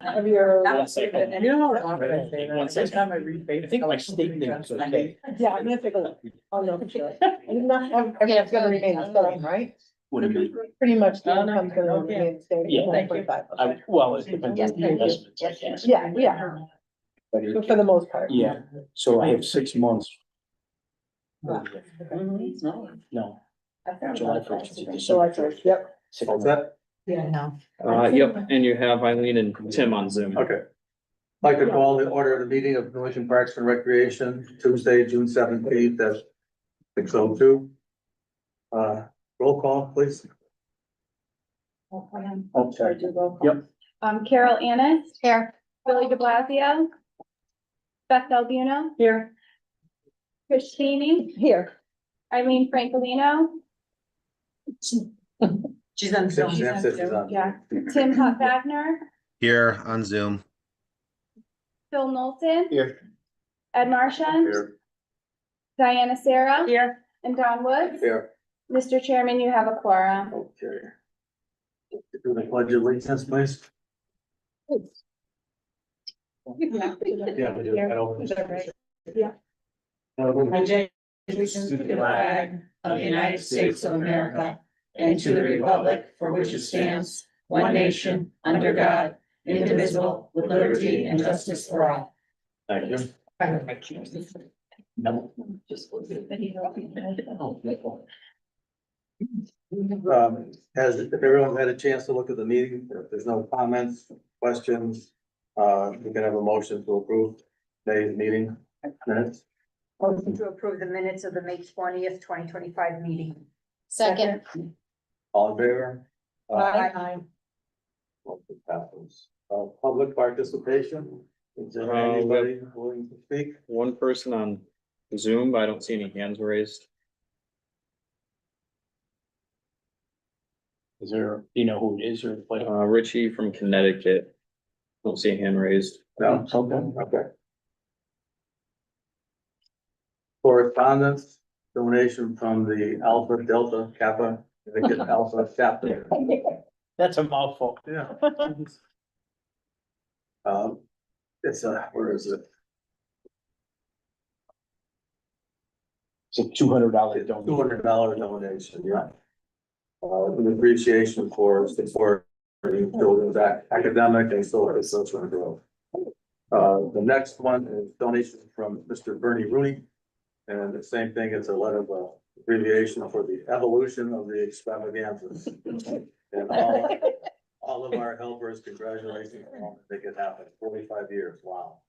Of your. Yes, I can. And you know how often I say that, One every second. time I read. I think my state name is okay. Yeah, I'm gonna take a look. I'll know for sure. I'm not, I mean, it's gonna remain the same, right? What do you mean? Pretty much the income's gonna remain the same. Yeah, thank you. 1.5%. Well, it depends on the investments, I guess. Yeah, yeah, But it- but for the most part. Yeah, so I have 6 months. No, July 1st. July 1st, yep. All set? Yeah, no. Yep, and you have Eileen and Tim on Zoom. Okay. I'd like to call the order of the meeting of Newington Parks and Recreation, Tuesday, June 17th at 6:02. Roll call, please. I'm sorry, do roll call. Yep. Carol Annis. Here. Billy de Blasio. Beth Albuno. Here. Chris Chaney. Here. Eileen Francolino. She's on Sam says she's on. Yeah. Tim Hutt Wagner. Here on Zoom. Phil Knowlton. Here. Ed Marchand. Here. Diana Sarah. Here. And Don Woods. Here. Mr. Chairman, you have a quorum. Okay. Do the pledge of allegiance, please. Yeah, we do. I don't- Is that right? Allegiance to the flag of the United States of America and to the republic for which it stands, one nation, under God, indivisible, with liberty and justice for all. Thank you. No. Has, if everyone had a chance to look at the meeting, if there's no comments, questions, we can have a motion to approve today's meeting minutes. Motion to approve the minutes of the May 20th, 2025 meeting. Second. All in favor? Aye. Motion passes. Public participation, is there anybody willing to speak? One person on Zoom, but I don't see any hands raised. Is there, do you know who it is or like? Richie from Connecticut. Don't see a hand raised. No? Okay. Correspondence, donation from the Alpha Delta Kappa, Connecticut Alpha chapter. That's a mouthful. Yeah. It's where is it? It's a $200 donation. $200 donation, yeah. With appreciation for supporting children's academic and social growth. The next one is donation from Mr. Bernie Rooney. And the same thing, it's a letter of abbreviation for the evolution of the extravaganzas. And all of our helpers, congratulations on making it happen, 45 years, wow.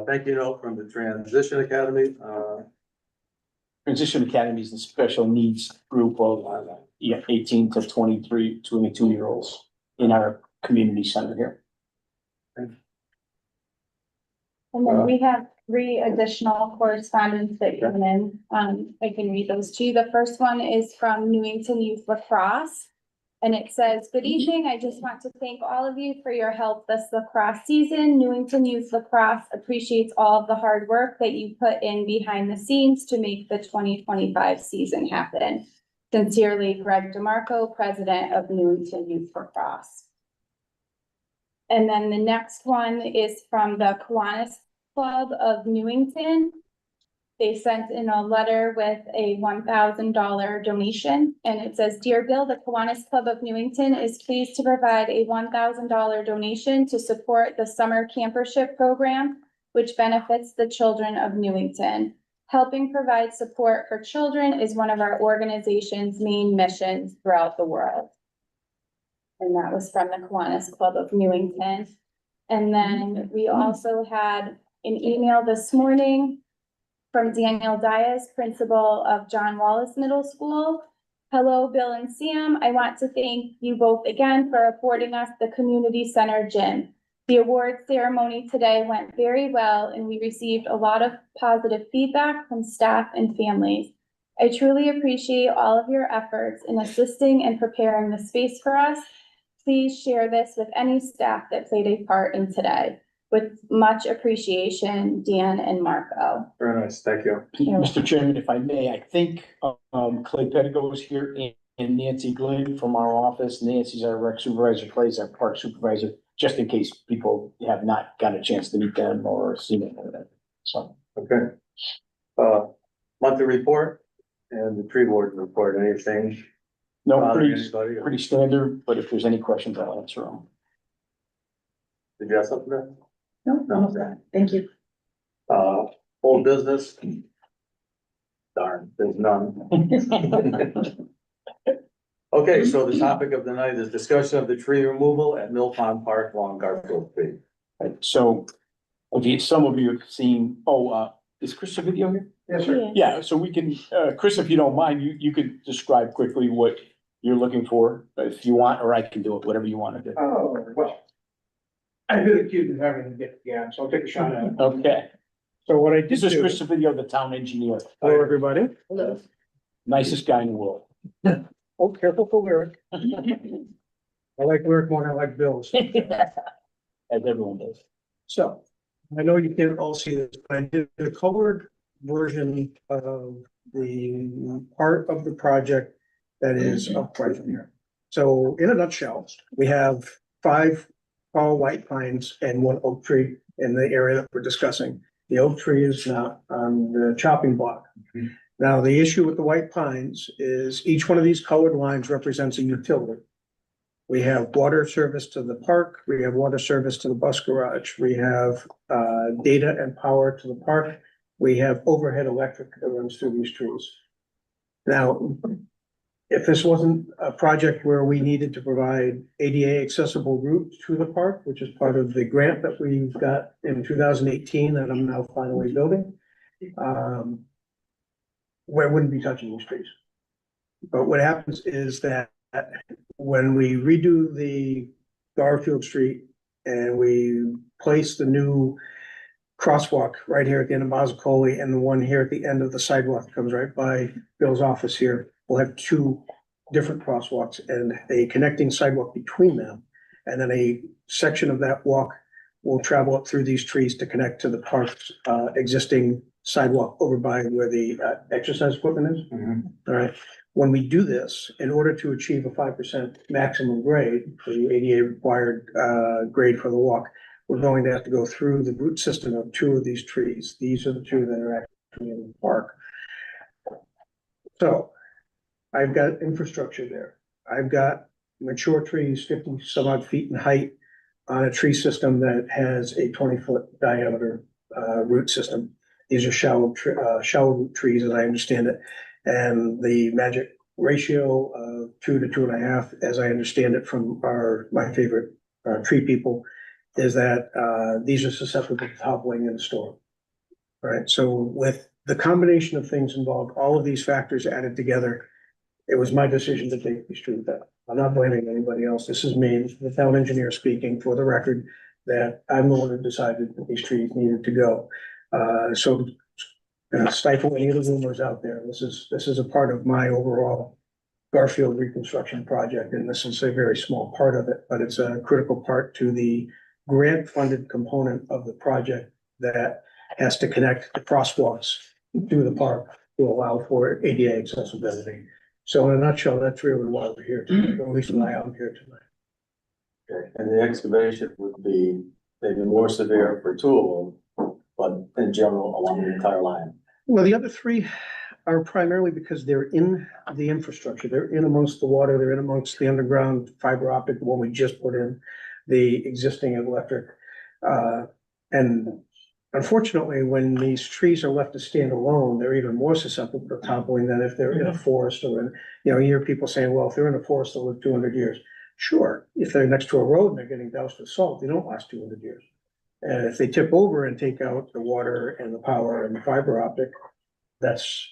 Thank you note from the Transition Academy, Transition Academy is the special needs group of 18 to 22-year-olds in our community center here. And then we have 3 additional correspondence that came in. I can read those to you. The first one is from Newington Youth Lacrosse. And it says, "Good evening. I just want to thank all of you for your help this lacrosse season. Newington Youth Lacrosse appreciates all of the hard work that you put in behind the scenes to make the 2025 season happen. Sincerely, Greg DeMarco, President of Newington Youth Lacrosse." And then the next one is from the Kiwanis Club of Newington. They sent in a letter with a $1,000 donation, and it says, "Dear Bill, the Kiwanis Club of Newington is pleased to provide a $1,000 donation to support the summer campership program, which benefits the children of Newington. Helping provide support for children is one of our organization's main missions throughout the world." And that was from the Kiwanis Club of Newington. And then we also had an email this morning from Daniel Diaz, principal of John Wallace Middle School. "Hello, Bill and Sam. I want to thank you both again for affording us the community center gym. The award ceremony today went very well, and we received a lot of positive feedback from staff and families. I truly appreciate all of your efforts in assisting and preparing the space for us. Please share this with any staff that played a part in today. With much appreciation, Dan and Marco." Very nice, thank you. Mr. Chairman, if I may, I think Clay Pedigo is here Nancy Glynn from our office. Nancy's our rec supervisor, Clay's our park supervisor, just in case people have not got a chance to meet them or see them. So, Okay. Monthly report and the tree warden report, anything? no, bothering pretty, anybody? pretty standard, but if there's any questions, I'll answer them. Did you have something there? No, no, thank you. Old business? Darn, there's none. Okay, so the topic of the night is discussion of the tree removal at Mill Pond Park along Garfield Street. Right, so, okay, some of you have seen, is Chris a video here? Yes, sir. Yeah, so we can, Chris, if you don't mind, you could describe quickly what you're looking for, if you want, or I can do it, whatever you want to do. Oh, well. I've been accused of having to get, yeah, so I'll take a shot at it. Okay, So what I did this is do. Chris Video, the town engineer, Hello, everybody. Hello. nicest guy in the world. Oh, careful for lyric. I like lyric more than I like bills. As everyone does. So, I know you can't all see this, but I did the colored version of the part of the project that is up right from here. So in a nutshell, we have 5 tall white pines and 1 oak tree in the area that we're discussing. The oak tree is not on the chopping block. Now, the issue with the white pines is each one of these colored lines represents a utility. We have water service to the park, we have water service to the bus garage, we have data and power to the park. We have overhead electric that runs through these trees. Now, if this wasn't a project where we needed to provide ADA accessible routes to the park, which is part of the grant that we've got in 2018 that I'm now finally building, we wouldn't be touching these trees. But what happens is that when we redo the Garfield Street and we place the new crosswalk right here at the end of Mazzacoli and the one here at the end of the sidewalk that comes right by Bill's office here, we'll have 2 different crosswalks and a connecting sidewalk between them. And then a section of that walk will travel up through these trees to connect to the park's existing sidewalk over by where the exercise equipment is. All right, when we do this, in order to achieve a 5% maximum grade for the ADA required grade for the walk, we're going to have to go through the root system of 2 of these trees. These are the 2 that are actually in the park. So I've got infrastructure there. I've got mature trees, 50 some odd feet in height on a tree system that has a 20-foot diameter root system. These are shallow root trees, as I understand it. And the magic ratio of 2 to 2.5, as I understand it from my favorite tree people, is that these are susceptible to toppling in a storm. All right, so with the combination of things involved, all of these factors added together, it was my decision to take these trees down. I'm not blaming anybody else. This is me, the town engineer speaking for the record, that I'm the one who decided that these trees needed to go. So stifle any of the rumors out there. This is a part of my overall Garfield reconstruction project, and this is a very small part of it, but it's a critical part to the grant-funded component of the project that has to connect the crosswalks to the park to allow for ADA accessibility. So in a nutshell, that's really why we're here tonight, or at least why I'm here tonight. Okay, and the excavation would be maybe more severe for 2 of them, but in general, along the entire line. Well, the other 3 are primarily because they're in the infrastructure. They're in amongst the water, they're in amongst the underground fiber optic, the one we just put in, the existing electric. And unfortunately, when these trees are left to stand alone, they're even more susceptible to toppling than if they're in a forest or in, you hear people saying, well, if they're in a forest, they'll live 200 years. Sure, if they're next to a road and they're getting doused with salt, they don't last 200 years. And if they tip over and take out the water and the power and the fiber optic, that's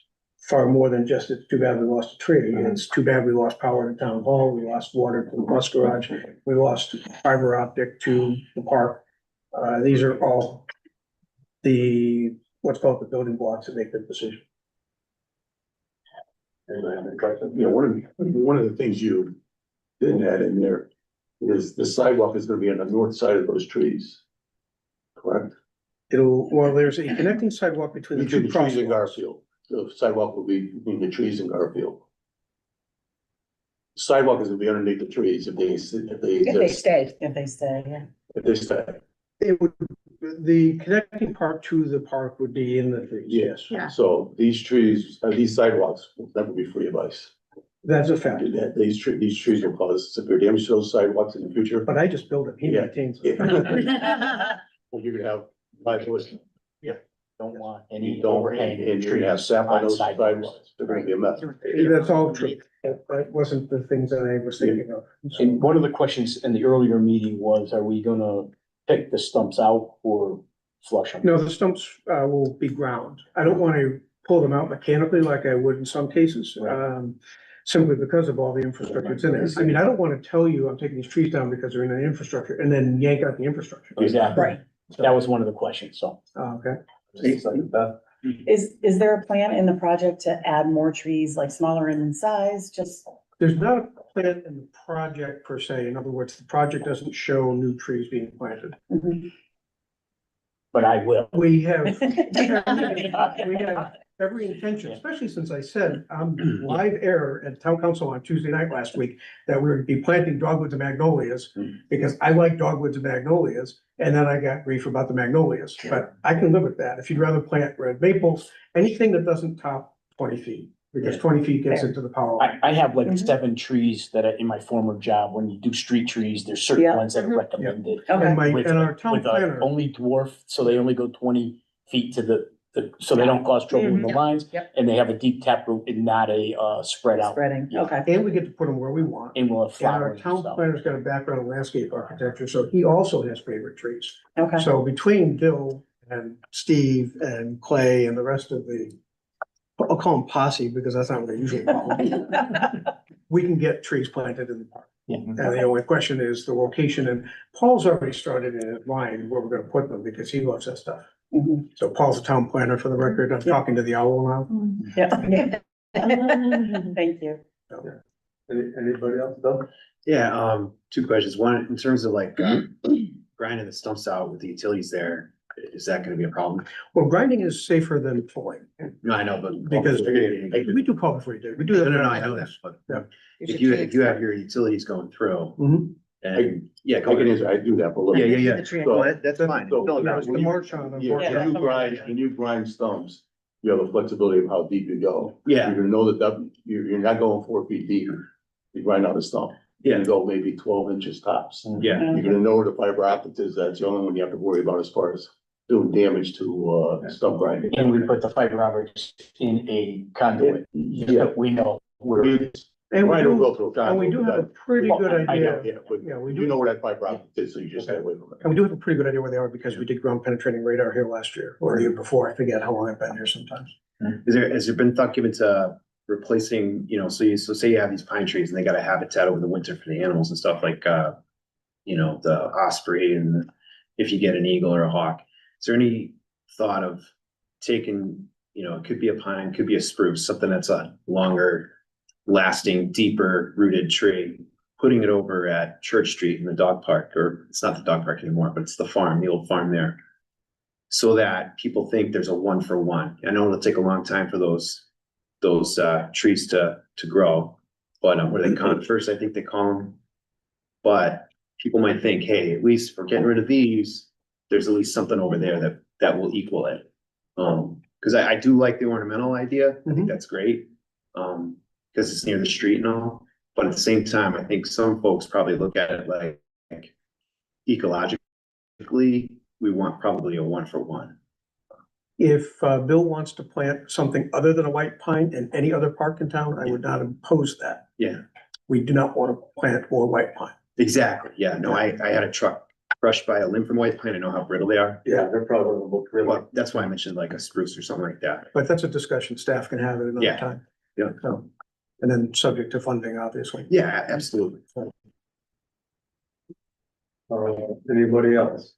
far more than just, it's too bad we lost a tree. It's too bad we lost power to town hall, we lost water to the bus garage, we lost fiber optic to the park. These are all what's called the building blocks that make the decision. Anybody have any questions? You know, one of the things you didn't add in there is the sidewalk is gonna be on the north side of those trees. Correct? Well, there's a connecting sidewalk between the Between two the trees and crosswalks. Garfield. The sidewalk will be between the trees and Garfield. sidewalk is gonna be underneath the trees if they, If they exist, stay, yeah. if they stay. It would, the connecting part to the park would be in the trees, yes. Yeah. So these trees, these sidewalks will never be free of ice. That's a fact, These trees will cause severe damage to those sidewalks in the future. but I just built it, he Yeah. maintains it. Well, you're gonna have liability. Don't want You any don't, overhang. and you're gonna have sap on those sidewalks. They're gonna be a mess. That's all true, that wasn't the things that I was thinking of. So- And one of the questions in the earlier meeting was, are we gonna pick the stumps out or flush them? No, the stumps, will be ground. I don't want to pull them out mechanically like I would in some cases, simply because of all the infrastructure that's in there. I mean, I don't want to tell you I'm taking these trees down because they're in an infrastructure and then yank out the infrastructure. Exactly. Right. That was one of the questions, so. Okay. Is there a plan in the project to add more trees, like smaller in size, just? There's not a plan in the project per se. In other words, the project doesn't show new trees being planted. But I will. We have, we have every intention, especially since I said, live air at town council on Tuesday night last week, that we would be planting dogwoods and magnolias, because I like dogwoods and magnolias, and then I got grief about the magnolias, but I can live with that. If you'd rather plant red maples, anything that doesn't top 20 feet, because 20 feet gets into the power line. I have like Mhm. 7 trees that are in my former job. When you do street trees, there's certain Yeah. ones that are Mhm. recommended. Okay, And With, our town with planner, only dwarf, so they only go 20 feet to so they don't cause trouble in the Mhm. lines. Yep. And they have a deep tap root and not a, spread out. spreading, Yeah. okay. and we get to put them where we want. And will have And our flowers and town stuff. planner's got a background in landscape architecture, so he also has favorite trees. Okay, So between Bill and Steve and Clay and the rest of the, I'll call them posse because that's not what I usually call them. We can get trees planted in the park. Yeah. And the only question is the location, and Paul's already started in his mind where we're gonna put them because he loves that stuff. Mhm. So Paul's a town planner for the record. I'm talking to the owl now. Yeah. Thank you. Anybody else, Bill? Yeah, 2 questions. One, in terms of like, grinding the stumps out with the utilities there, is that gonna be a problem? Well, grinding is safer than pulling No, I know, but. because we do call it free, we do No, that. no, no, I know that, but Yeah. if you have your utilities going through, Mhm. and, yeah, I go can ahead. answer, I do that for a little. Yeah, bit. yeah, yeah. The tree. No, that's fine. So- Fill it out. It's the march on them. Yeah, when you grind stumps, you have the flexibility of how deep you go. Yeah, You're gonna know that you're not going 4 feet deep. You grind out a stump. You're gonna go maybe 12 inches tops. yeah, You're gonna know where the fiber optic is. That's the only one you have to worry about as far as doing damage to, stump grinding. And we put the fiber optics in a conduit. Yeah. We know where. And we Grind will do, go through a and we conduit, do but have a pretty good I know. idea. yeah, but Yeah, we you do, know where that fiber optic is, so you just stay away from it. and we do have a pretty good idea where they are because we did ground penetrating radar here last year or the year before. I forget how long I've been here sometimes. has there been thought given to replacing, so say you have these pine trees and they got a habitat over the winter for the animals and stuff like, the osprey and if you get an eagle or a hawk, is there any thought of taking, it could be a pine, could be a spruce, something that's a longer lasting, deeper rooted tree, putting it over at Church Street in the dog park, or it's not the dog park anymore, but it's the farm, the old farm there. So that people think there's a 1-for-1. I know it'll take a long time for those trees to grow, but what do they call it first? I think they call them. But people might think, hey, at least for getting rid of these, there's at least something over there that will equal it. Because I do like the ornamental idea. I think that's great. Because it's near the street and all. But at the same time, I think some folks probably look at it like ecologically, we want probably a 1-for-1. If Bill wants to plant something other than a white pine in any other park in town, I would not impose that. Yeah, We do not want to plant more white pine. exactly. Yeah, no, I had a truck crushed by a limb from white pine. I know how brittle they are. Yeah, they're probably gonna look really. Well, that's why I mentioned like a spruce or something like that. But that's a discussion staff can have at another Yeah. time. Yeah. So, and then subject to funding, obviously. Yeah, absolutely. All right, anybody else?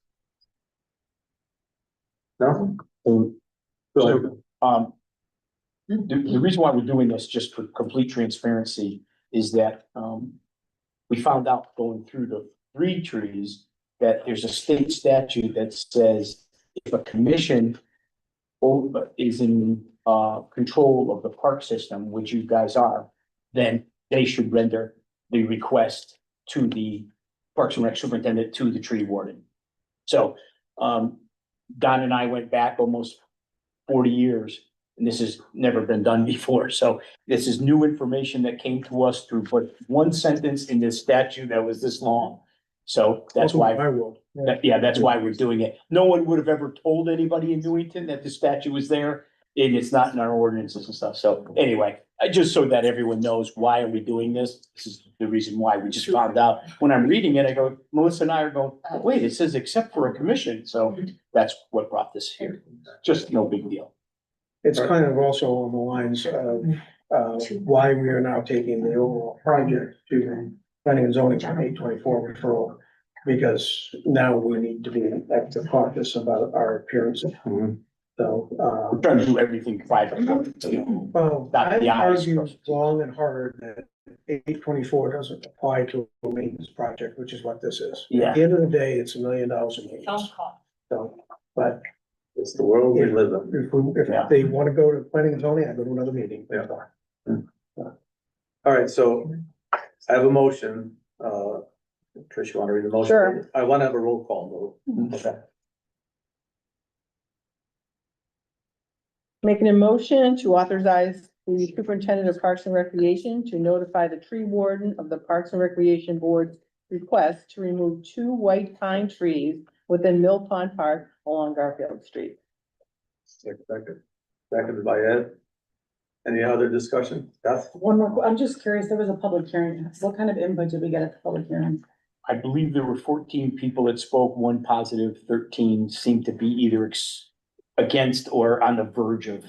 No? Go ahead. The reason why we're doing this, just for complete transparency, is that, we found out going through the 3 trees that there's a state statute that says if a commission is in, control of the park system, which you guys are, then they should render the request to the Parks and Rec superintendent to the tree warden. So, Don and I went back almost 40 years, and this has never been done before. So this is new information that came to us through but one sentence in this statute that was this long. So that's why. I will. That's why we're doing it. No one would have ever told anybody in Newington that the statute was there, and it's not in our ordinances and stuff. So anyway, just so that everyone knows why are we doing this? This is the reason why. We just found out. When I'm reading it, I go, Melissa and I are going, wait, it says except for a commission. So that's what brought this here. Just no big deal. It's kind of also on the lines of, why we are now taking the overall project to planning and zoning from 824 referral. Because now we need to be extra cautious about our appearance. Mhm. So, We're trying to do everything privately. well, Dot I've the i's. argued long and hard that 824 doesn't apply to a maintenance project, which is what this is. Yeah. At the end of the day, it's $1 million in maintenance. So, but It's the world we live in. Yeah. if they want to go to planning and zoning, I go to another meeting. Yeah. All right, so I have a motion. Trish, you want to read the motion? Sure. I want to have a roll call vote. Okay. Making a motion to authorize the superintendent of Parks and Recreation to notify the tree warden of the Parks and Recreation Board's request to remove 2 white pine trees within Mill Pond Park along Garfield Street. Seconded by Ed. Any other discussion? Beth? One more, I'm just curious, there was a public hearing. What kind of input did we get at the public hearing? I believe there were 14 people that spoke, 1 positive, 13 seemed to be either against or on the verge of.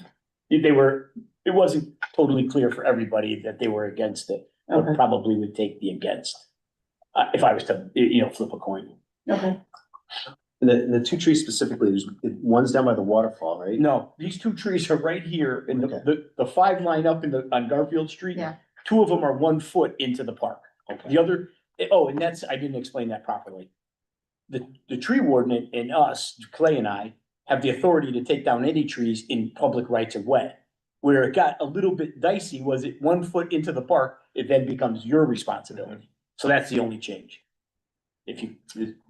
It wasn't totally clear for everybody that they were against it, but Okay. probably would take the against. If I was to, flip a coin. Okay. The 2 trees specifically, one's down by the waterfall, right? No, these 2 trees are right here and the 5 line up on Garfield Street. Yeah. 2 of them are 1 foot into the park. The other, and I didn't explain that properly. The tree warden and us, Clay and I, have the authority to take down any trees in public rights of way. Where it got a little bit dicey was it 1 foot into the park, it then becomes your responsibility. So that's the only change. If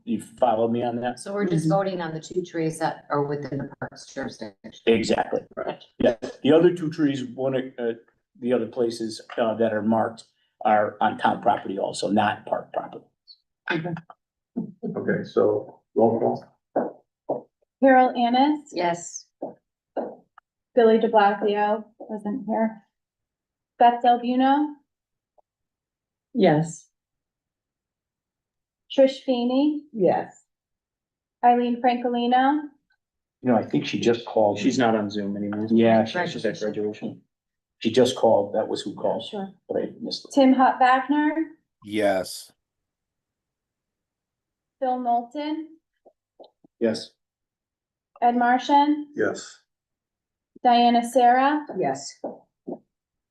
you follow me on that? So we're just voting on the 2 trees that are within the park's jurisdiction. Exactly. Right. Yeah, the other 2 trees, the other places, that are marked are on town property also, not park property. Okay, so roll call. Carol Annis, Yes. Billy de Blasio wasn't here. Beth Del Buno, Yes. Trish Feeney, Yes. Eileen Francolino, I think she just called. She's not on Zoom anymore. Yeah, She's at graduation. she just called. That was who called, Sure. but I missed it. Tim Hutt Wagner, Yes. Phil Knowlton, Yes. Ed Martian, Yes. Diana Sarah, Yes.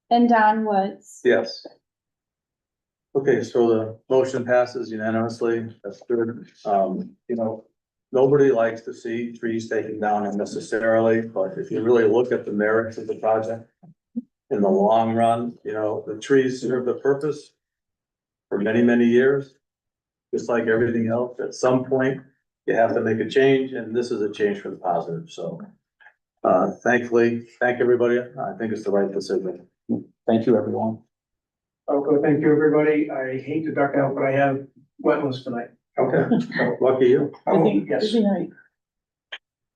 and Don Woods. Yes. Okay, so the motion passes unanimously. That's good. Nobody likes to see trees taken down unnecessarily, but if you really look at the merits of the project in the long run, the trees serve the purpose for many, many years. Just like everything else, at some point, you have to make a change, and this is a change for the positive, so. Thankfully, thank everybody. I think it's the right decision. Thank you, everyone. Okay, thank you, everybody. I hate to duck out, but I have wetlands tonight. Okay, lucky you. Oh, Busy, yes. busy night.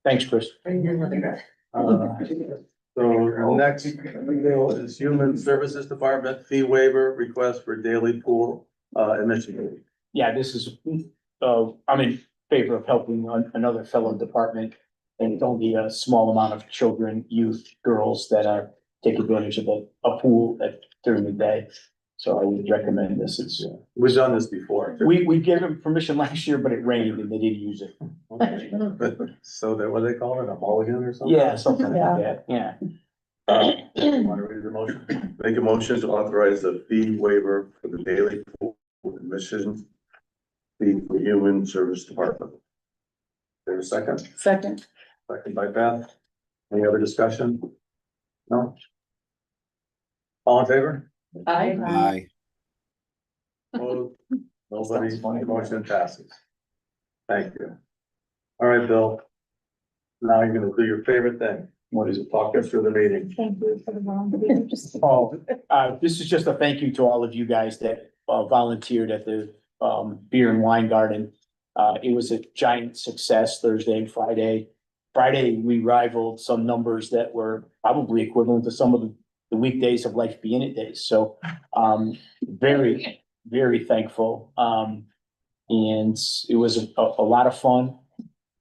Thanks, Chris. So next bill is Human Services Department fee waiver request for daily pool admission. Yeah, this is, I'm in favor of helping another fellow department. And it's only a small amount of children, youth, girls that take advantage of a pool during the day. So I would recommend this. We've done this before. We gave them permission last year, but it rained and they didn't use it. So that, what do they call it, a mulligan or something? Yeah, something like that, yeah. Want to read the motion? Make a motion to authorize the fee waiver for the daily pool admission fee for Human Service Department. There's a second, Second. second by Beth. Any other discussion? No? All in favor? Aye. Opposed? Nobody, Sounds funny. motion passes. Thank you. All right, Bill. Now you're gonna do your favorite thing. What is it? Talk us through the meeting. Thank you for the volunteers. Oh, this is just a thank you to all of you guys that volunteered at the beer and wine garden. It was a giant success Thursday and Friday. Friday, we rivaled some numbers that were probably equivalent to some of the weekdays of Life Be In It days. So very, very thankful. And it was a lot of fun.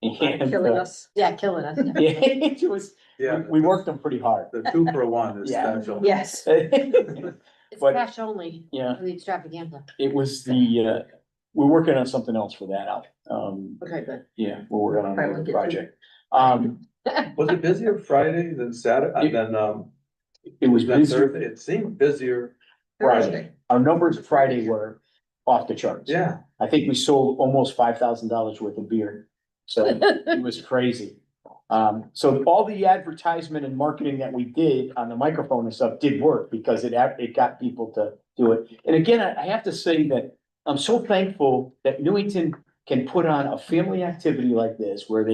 And, Killing us. Yeah, killing us. yeah, it was, Yeah, we worked them pretty hard. the 2-for-1 is Yeah. special. Yes. It's But- cash only, Yeah, for the extravaganza. it was we're working on something else for that out. Okay, good. Yeah, we're working on Finally another get to- project. Was it busier Friday than Saturday, than It was than busier Thursday? It seemed busier. Friday. Our numbers Friday were off the charts. Yeah, I think we sold almost $5,000 worth of beer. So it was crazy. So all the advertisement and marketing that we did on the microphone and stuff did work because it got people to do it. And again, I have to say that I'm so thankful that Newington can put on a family activity like this where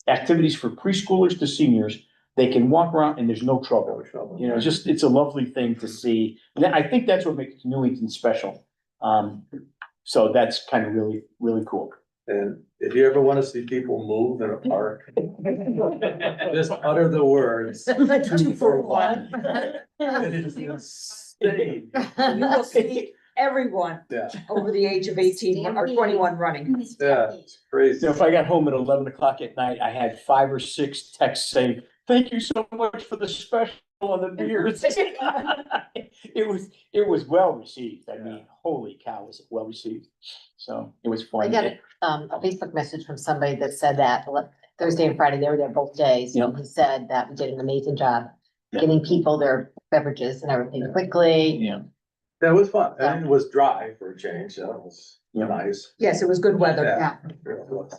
activities for preschoolers to seniors, they can walk around and there's no trouble. no trouble. You know, it's a lovely thing to see. And I think that's what makes Newington special. So that's kind of really, really cool. And if you ever wanna see people move in a park, just utter the words. 2-for-1. And it is insane. You will see everyone Yeah, over the age of 18 or 21 running. yeah, it's crazy. So if I got home at 11 o'clock at night, I had 5 or 6 texts saying, "Thank you so much for the special on the beers." It was well received. I mean, holy cow, was it well received. So it was I fun. got a Facebook message from somebody that said that Thursday and Friday, they were there both days. Yeah. And he said that we did an amazing job Yeah. getting people their beverages and everything quickly. Yeah, That was fun. And it was dry for a change, so it was Yeah. nice. Yes, it was good weather. Yeah. Yeah. It really was.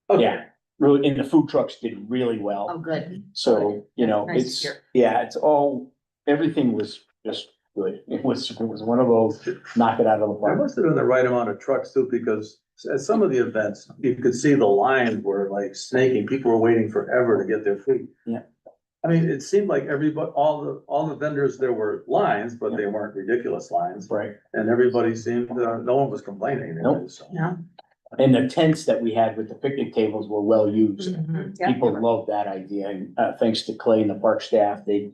Okay, yeah, really, and the food trucks did really well. Oh, good. So, you know, Nice to it's, hear. yeah, it's all, everything was just good. It was one of those, knock it out of the there park. must have been the right amount of trucks too, because at some of the events, you could see the lines were like snaking. People were waiting forever to get their food. Yeah. I mean, it seemed like everybody, all the vendors, there were lines, but they weren't ridiculous lines. Right. And everybody seemed, no one was complaining. Nope. So. No. And the tents that we had with the picnic tables were well used. Yeah. People loved that idea, and thanks to Clay and the park staff, the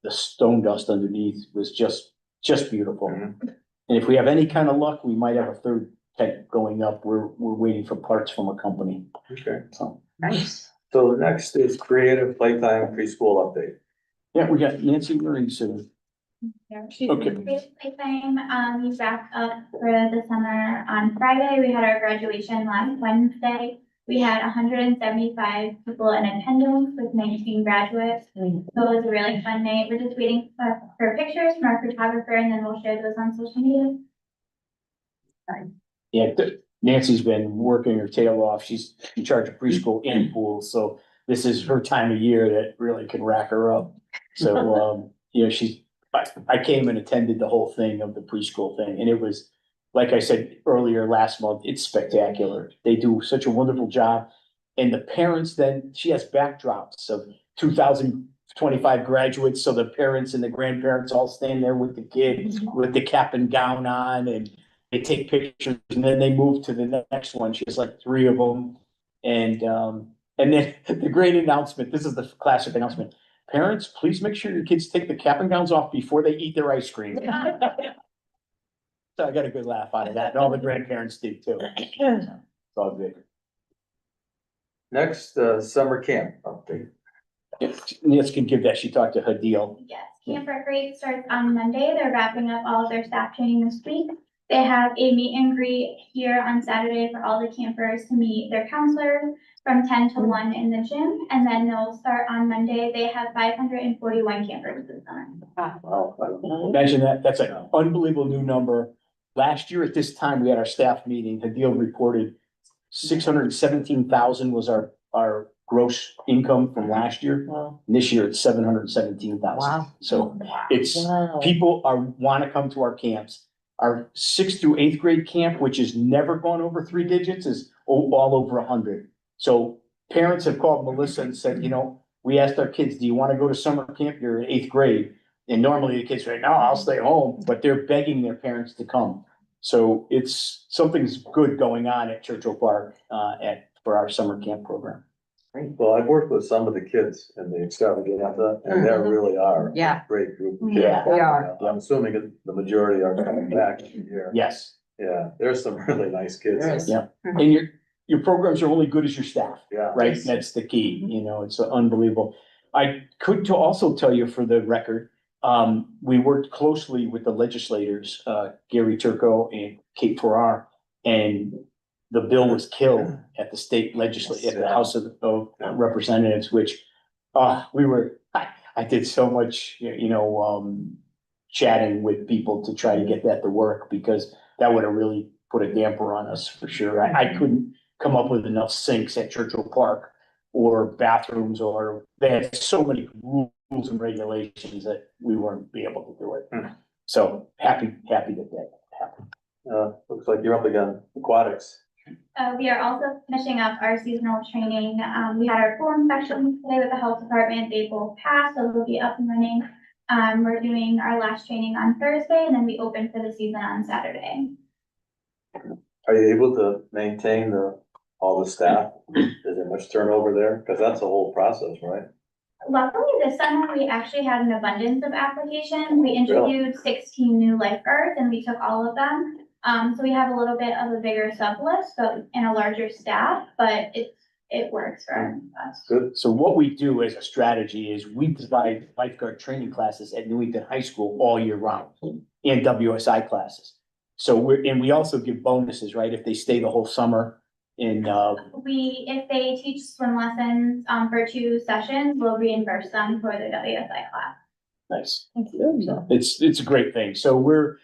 stone dust underneath was just beautiful. Mhm. And if we have any kind of luck, we might have a third tent going up. We're waiting for parts from a company, Okay, so. Nice. so next is creative playtime preschool update. Yeah, we got Nancy Marie sitting. She's Okay. Playtime, we wrapped up for the summer on Friday. We had our graduation last Wednesday. We had 175 people in attendance with 19 graduates. So it was a really fun night. We're just waiting for pictures from our photographer and then we'll share those on social media. Yeah, Nancy's been working her tail off. She's in charge of preschool and pool, so this is her time of year that really can rack her up. So, you know, I came and attended the whole thing of the preschool thing, and it was, like I said earlier last month, it's spectacular. They do such a wonderful job. And the parents then, she has backdrops of 2025 graduates, so the parents and the grandparents all stand there with the kid with the cap and gown on, and they take pictures, and then they move to the next one. She has like 3 of them. And then the great announcement, this is the classic announcement. Parents, please make sure your kids take the cap and gowns off before they eat their ice cream. So I got a good laugh out of that, and all the grandparents did too. It's all good. Next, summer camp update. Nancy can give that, she talked to Hadil. Yes, Camp Recreate starts on Monday. They're wrapping up all of their staff training this week. They have a meet and greet here on Saturday for all the campers to meet their counselors from 10 to 1 in the gym. And then they'll start on Monday. They have 541 campers this summer. Wow. Imagine that, that's an unbelievable new number. Last year at this time, we had our staff meeting, Hadil reported 617,000 was our gross income from last year. And this year it's 717,000. Wow. So it's, Wow. people wanna come to our camps. Our 6th through 8th grade camp, which has never gone over 3 digits, is all over 100. So parents have called Melissa and said, you know, we asked our kids, do you want to go to summer camp? You're in 8th grade. And normally the kids say, no, I'll stay home, but they're begging their parents to come. So something's good going on at Churchill Park, for our summer camp program. Well, I've worked with some of the kids in the extravaganza, and they really are. a Yeah. Great group. of Yeah. kids. They are. I'm assuming that the majority are coming back every year. Yes. Yeah, there's some really nice kids. There is. Yeah. And your programs are only good as your staff. Yeah. Right? Yes. That's the key, you know, it's unbelievable. I could to also tell you for the record, we worked closely with the legislators, Gary Turco and Kate Farrar, and the bill was killed at the state legislature, at the House of Representatives, which, I did so much, chatting with people to try to get that to work, because that would have really put a damper on us for sure. I couldn't come up with enough sinks at Churchill Park or bathrooms, or they had so many rules and regulations that we weren't be able to do it. So happy that happened. Looks like you're up again, aquatics. We are also finishing up our seasonal training. We had our full inspection today with the health department. They both passed, so we'll be up and running. We're doing our last training on Thursday, and then we open for the season on Saturday. Are you able to maintain all the staff? Is there much turnover there? Cause that's a whole process, right? Luckily, this summer, we actually had an abundance of applications. We interviewed 16 new lifeguards, and we took all of them. So we have a little bit of a bigger sub list, but and a larger staff, but it works for us. Good. So what we do as a strategy is we provide lifeguard training classes at Newington High School all year round, and WSI classes. So we also give bonuses, right, if they stay the whole summer. And If they teach swim lessons for 2 sessions, we'll reimburse them for the WSI class. nice. So it's a great thing. So we're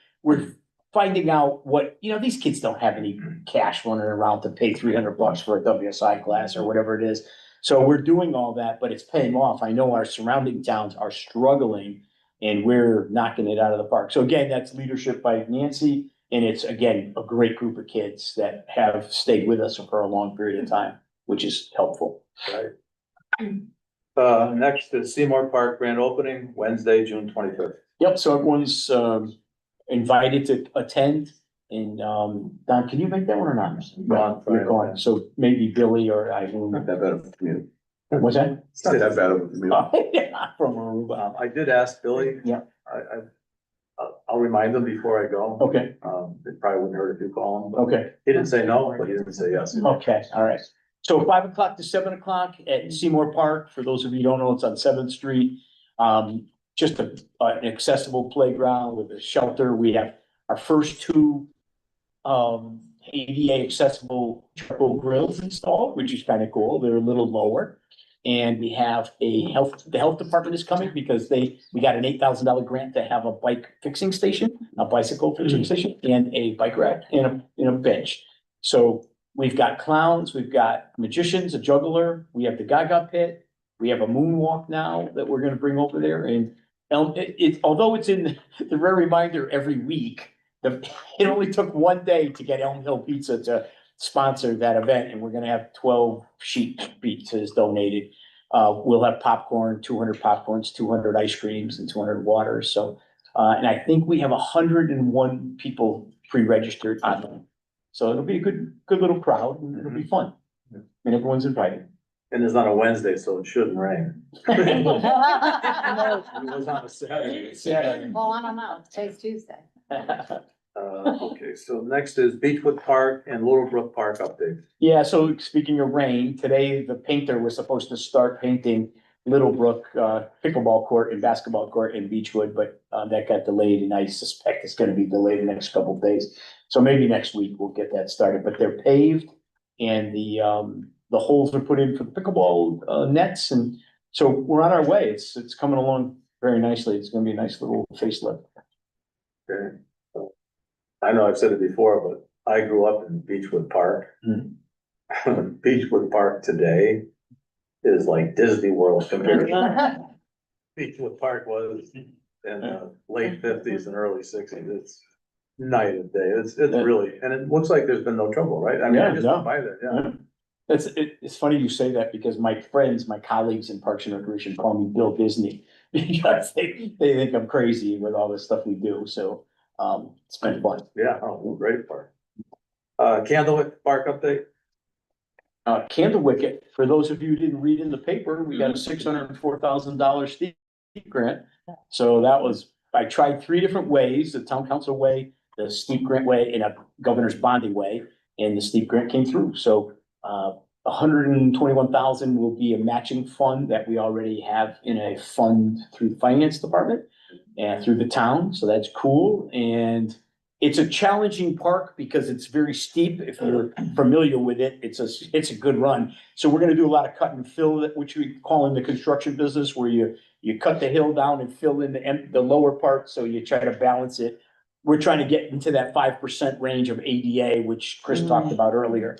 finding out what, these kids don't have any cash running around to pay $300 for a WSI class or whatever it is. So we're doing all that, but it's paying off. I know our surrounding towns are struggling, and we're knocking it out of the park. So again, that's leadership by Nancy. And it's, again, a great group of kids that have stayed with us for a long period of time, which is helpful. Right. Next is Seymour Park grand opening, Wednesday, June 25th. Yep, so everyone's invited to attend. And Don, can you make that one or not? Gone. You're going, so maybe Billy or Eileen. Not that bad of a commute. What's that? It's not that bad of a commute. Yeah, from Aruba. I did ask Billy. Yeah. I'll remind them before I go. Okay, It probably wouldn't hurt if you call him. But okay, he didn't say no, but he didn't say yes. okay, all right. So 5 o'clock to 7 o'clock at Seymour Park. For those of you who don't know, it's on 7th Street. Just an accessible playground with a shelter. We have our first 2 ADA accessible charcoal grills installed, which is kind of cool. They're a little lower. And we have the health department is coming because we got an $8,000 grant to have a bike fixing station, a bicycle fixing station, and a bike rack and a bench. So we've got clowns, we've got magicians, a juggler, we have the Gaga pit, we have a moonwalk now that we're gonna bring over there. And although it's in the rare reminder every week, it only took 1 day to get Elm Hill Pizza to sponsor that event, and we're gonna have 12 sheet pizzas donated. We'll have popcorn, 200 popcorns, 200 ice creams, and 200 waters. So, and I think we have 101 people pre-registered on them. So it'll be a good little crowd, and it'll be fun. And everyone's invited. And it's on a Wednesday, so it shouldn't rain. It was on a Saturday. Well, I don't know, today's Tuesday. Okay, so next is Beechwood Park and Little Brook Park update. Yeah, so speaking of rain, today the painter was supposed to start painting Little Brook pickleball court and basketball court in Beechwood, but that got delayed, and I suspect it's gonna be delayed the next couple of days. So maybe next week we'll get that started, but they're paved, and the holes are put in for the pickleball nets, and so we're on our way. It's coming along very nicely. It's gonna be a nice little facelift. Okay. I know I've said it before, but I grew up in Beechwood Park. Beechwood Park today is like Disney World compared to Beechwood Park was in the late 50s and early 60s. night and day. It's really, and it looks like there's been no trouble, right? I mean, I Yeah, just no. went by there, yeah. It's funny you say that because my friends, my colleagues in Parks and Recreation call me Bill Disney. Because they think I'm crazy with all this stuff we do, so, it's been fun. Yeah, oh, great park. Candlewick Park update? Candlewick, for those of you who didn't read in the paper, we got a $604,000 steep grant. So that was, I tried three different ways, the town council way, the steep grant way, and a governor's bonding way, and the steep grant came through. So, 121,000 will be a matching fund that we already have in a fund through the finance department and through the town, so that's cool. And it's a challenging park because it's very steep. If you're familiar with it, it's a good run. So we're gonna do a lot of cut and fill, which we call in the construction business, where you cut the hill down and fill in the lower part, so you try to balance it. We're trying to get into that 5% range of ADA, which Chris talked about earlier.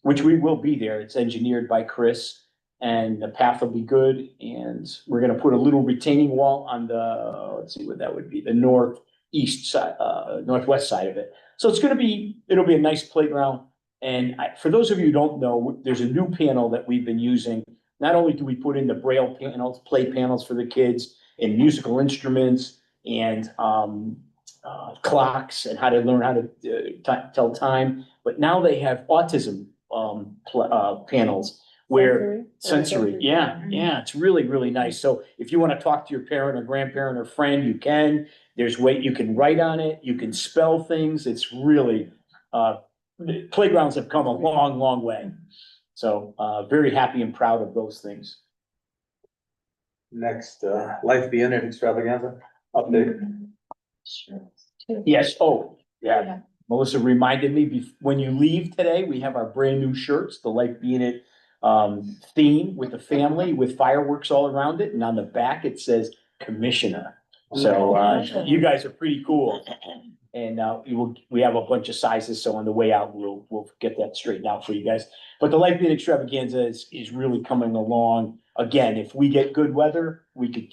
Which we will be there. It's engineered by Chris, and the path will be good. And we're gonna put a little retaining wall on the, let's see what that would be, the northeast side, northwest side of it. So it'll be a nice playground. And for those of you who don't know, there's a new panel that we've been using. Not only do we put in the braille panels, play panels for the kids, and musical instruments, and clocks, and how to learn how to tell time, but now they have autism panels where sensory, yeah, it's really nice. So if you want to talk to your parent or grandparent or friend, you can. There's you can write on it, you can spell things. It's really, playgrounds have come a long way. So, very happy and proud of those things. Next, Life Be In It extravaganza update. Yes, oh, yeah. Melissa reminded me, when you leave today, we have our brand new shirts, the Life Be In It theme with the family with fireworks all around it. And on the back, it says Commissioner. So, you guys are pretty cool. And, we have a bunch of sizes. So on the way out, we'll get that straightened out for you guys. But the Life Be In It extravaganza is really coming along. Again, if we get good weather, we could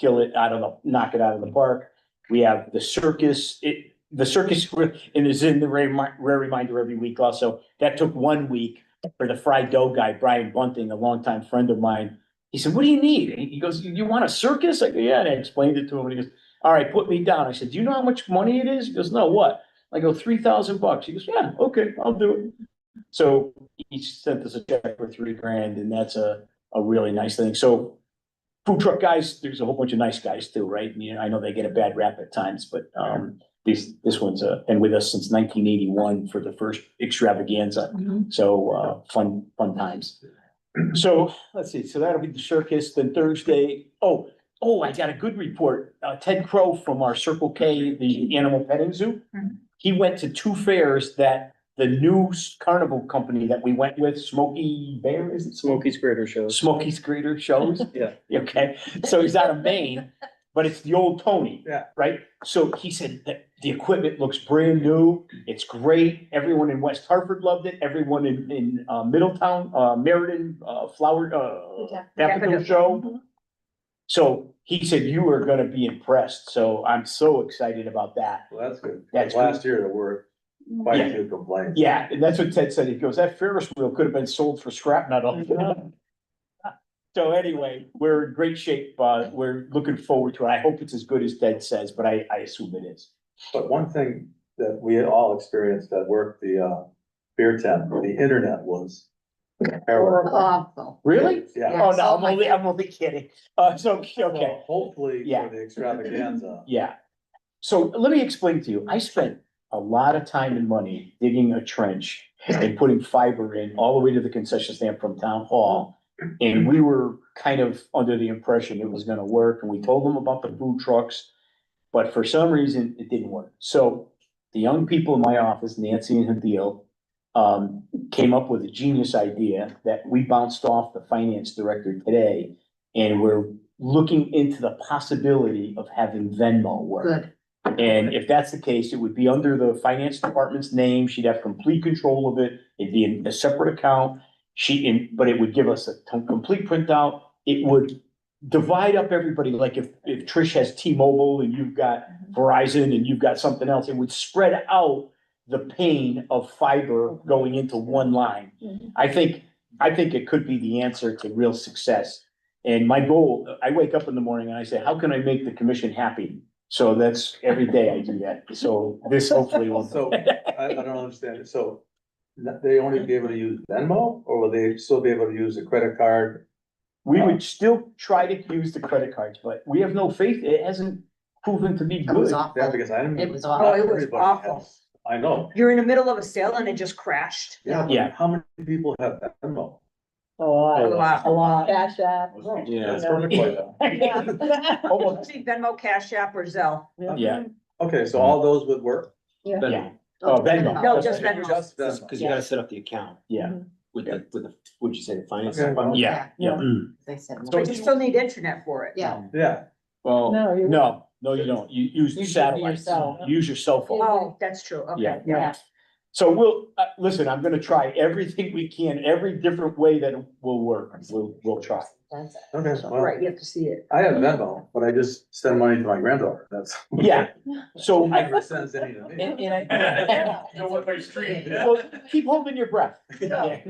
knock it out of the park. We have the circus, and is in the rare reminder every week also. That took 1 week for the fried dough guy, Brian Bunting, a longtime friend of mine. He said, "What do you need?" He goes, "You want a circus?" I go, "Yeah." And I explained it to him, and he goes, "All right, put me down." I said, "Do you know how much money it is?" He goes, "No, what?" I go, $3,000. He goes, "Yeah, okay, I'll do it." So he sent us a check for $3,000, and that's a really nice thing. So food truck guys, there's a whole bunch of nice guys too, right? And, I know they get a bad rap at times, but this one's been with us since 1981 for the first extravaganza. So fun times. So let's see. So that'll be the circus. Then Thursday. Oh, I got a good report. Ted Crow from our Circle K, the animal petting zoo. He went to 2 fairs that the new carnival company that we went with, Smoky Bear, is it? Smokey's Critter Shows. Smokey's Critter Shows? Yeah. Okay, so he's out of Maine, but it's the old Tony. Yeah. Right? So he said that the equipment looks brand new. It's great. Everyone in West Hartford loved it. Everyone in Middletown, Meriden, Daffodil Show. So he said, "You are gonna be impressed." So I'm so excited about that. Well, that's good. That's Last year there were quite a few complaints. Yeah, and that's what Ted said. He goes, "That Ferris wheel could have been sold for scrap metal." So anyway, we're in great shape. We're looking forward to it. I hope it's as good as Ted says, but I assume it is. But one thing that we all experienced at work, the beer tent, the internet was Awful. Really? Yeah. Oh, no, I'm only kidding. Okay. So hopefully Yeah. for the extravaganza. Yeah. So let me explain to you. I spent a lot of time and money digging a trench and putting fiber in all the way to the concession stand from town hall. And we were kind of under the impression it was gonna work, and we told them about the food trucks. But for some reason, it didn't work. So the young people in my office, Nancy and Hadil, came up with a genius idea that we bounced off the finance director today. And we're looking into the possibility of having Venmo work. Good. And if that's the case, it would be under the finance department's name. She'd have complete control of it. It'd be in a separate account. But it would give us a complete printout. It would divide up everybody, like if Trish has T-Mobile and you've got Verizon and you've got something else, it would spread out the pain of fiber going into one line. I think it could be the answer to real success. And my goal, I wake up in the morning and I say, how can I make the commission happy? So that's every day I do that. So this hopefully will. So, I don't understand it. So they only be able to use Venmo, or will they still be able to use a credit card? We would still try to use the credit cards, but we have no faith. It hasn't proven to be It was good. Yeah, awful. because I didn't. It was not awful. Oh, it was everybody awful. has- I know. You're in the middle of a sale and it just crashed. Yeah, Yeah. but how many people have Venmo? A lot. A lot. Cash app. Yeah. That's perfect. Almost, See Venmo, Cash App or Zelle. yeah, Okay, so all those would work? yeah. Oh, Venmo. No, just Venmo. Just Venmo. Cause you gotta set up the account Yeah, with the, what'd you say, the finance? Okay. department? yeah, yeah. They said. But you still need internet for it. Yeah. Yeah, Well, No, you- no, you don't. You use Use satellites. your cell. Use your cell phone. Oh, that's true. Yeah. Okay, yeah. So we'll, listen, I'm gonna try everything we can, every different way that will work. We'll try. That's it. okay, well, Right, you have to see it. I have Venmo, but I just send money to my granddaughter, that's. Yeah, so I, Never sends any to me. and I. Well, keep holding your breath. Yeah.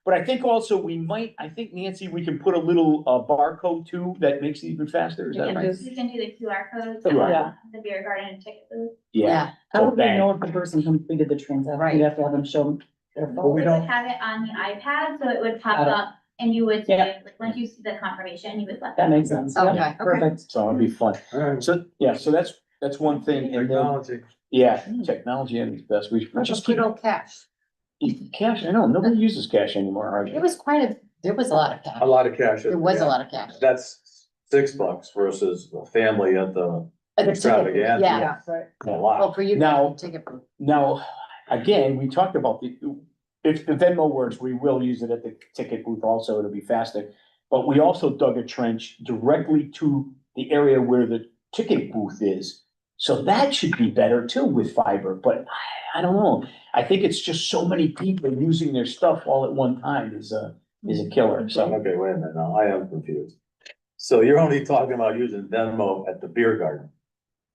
But I think also I think Nancy, we can put a little barcode too that makes it even faster, is that And right? just- You can do the QR code. QR. Yeah. The beer garden and ticket booth. Yeah. How would we bang. know if the person completed the transaction? Right. You have to have them show their Well, phone. we We don't- would have it on the iPad, so it would pop Got it. up and you would, Yeah. like, once you see the confirmation, you would let. That makes sense. Okay. Yeah, perfect. So it'll be fun. All right. So, yeah, so that's one thing. And then, Technology. yeah, technology and it's best. We Just just good keep old cash. cash. I know, nobody uses cash anymore, It hardly. was there was a lot of A cash. lot of cash. There was a yeah. lot of cash. That's $6 versus a family at the The ticket, extravaganza. Yeah. Right. A lot. Well, for you. Now- Ticket booth. Now, again, we talked about if the Venmo works, we will use it at the ticket booth also. It'll be faster. But we also dug a trench directly to the area where the ticket booth is. So that should be better too with fiber, but I don't know. I think it's just so many people using their stuff all at one time is a killer, so. Okay, wait a minute, now I am confused. So you're only talking about using Venmo at the beer garden?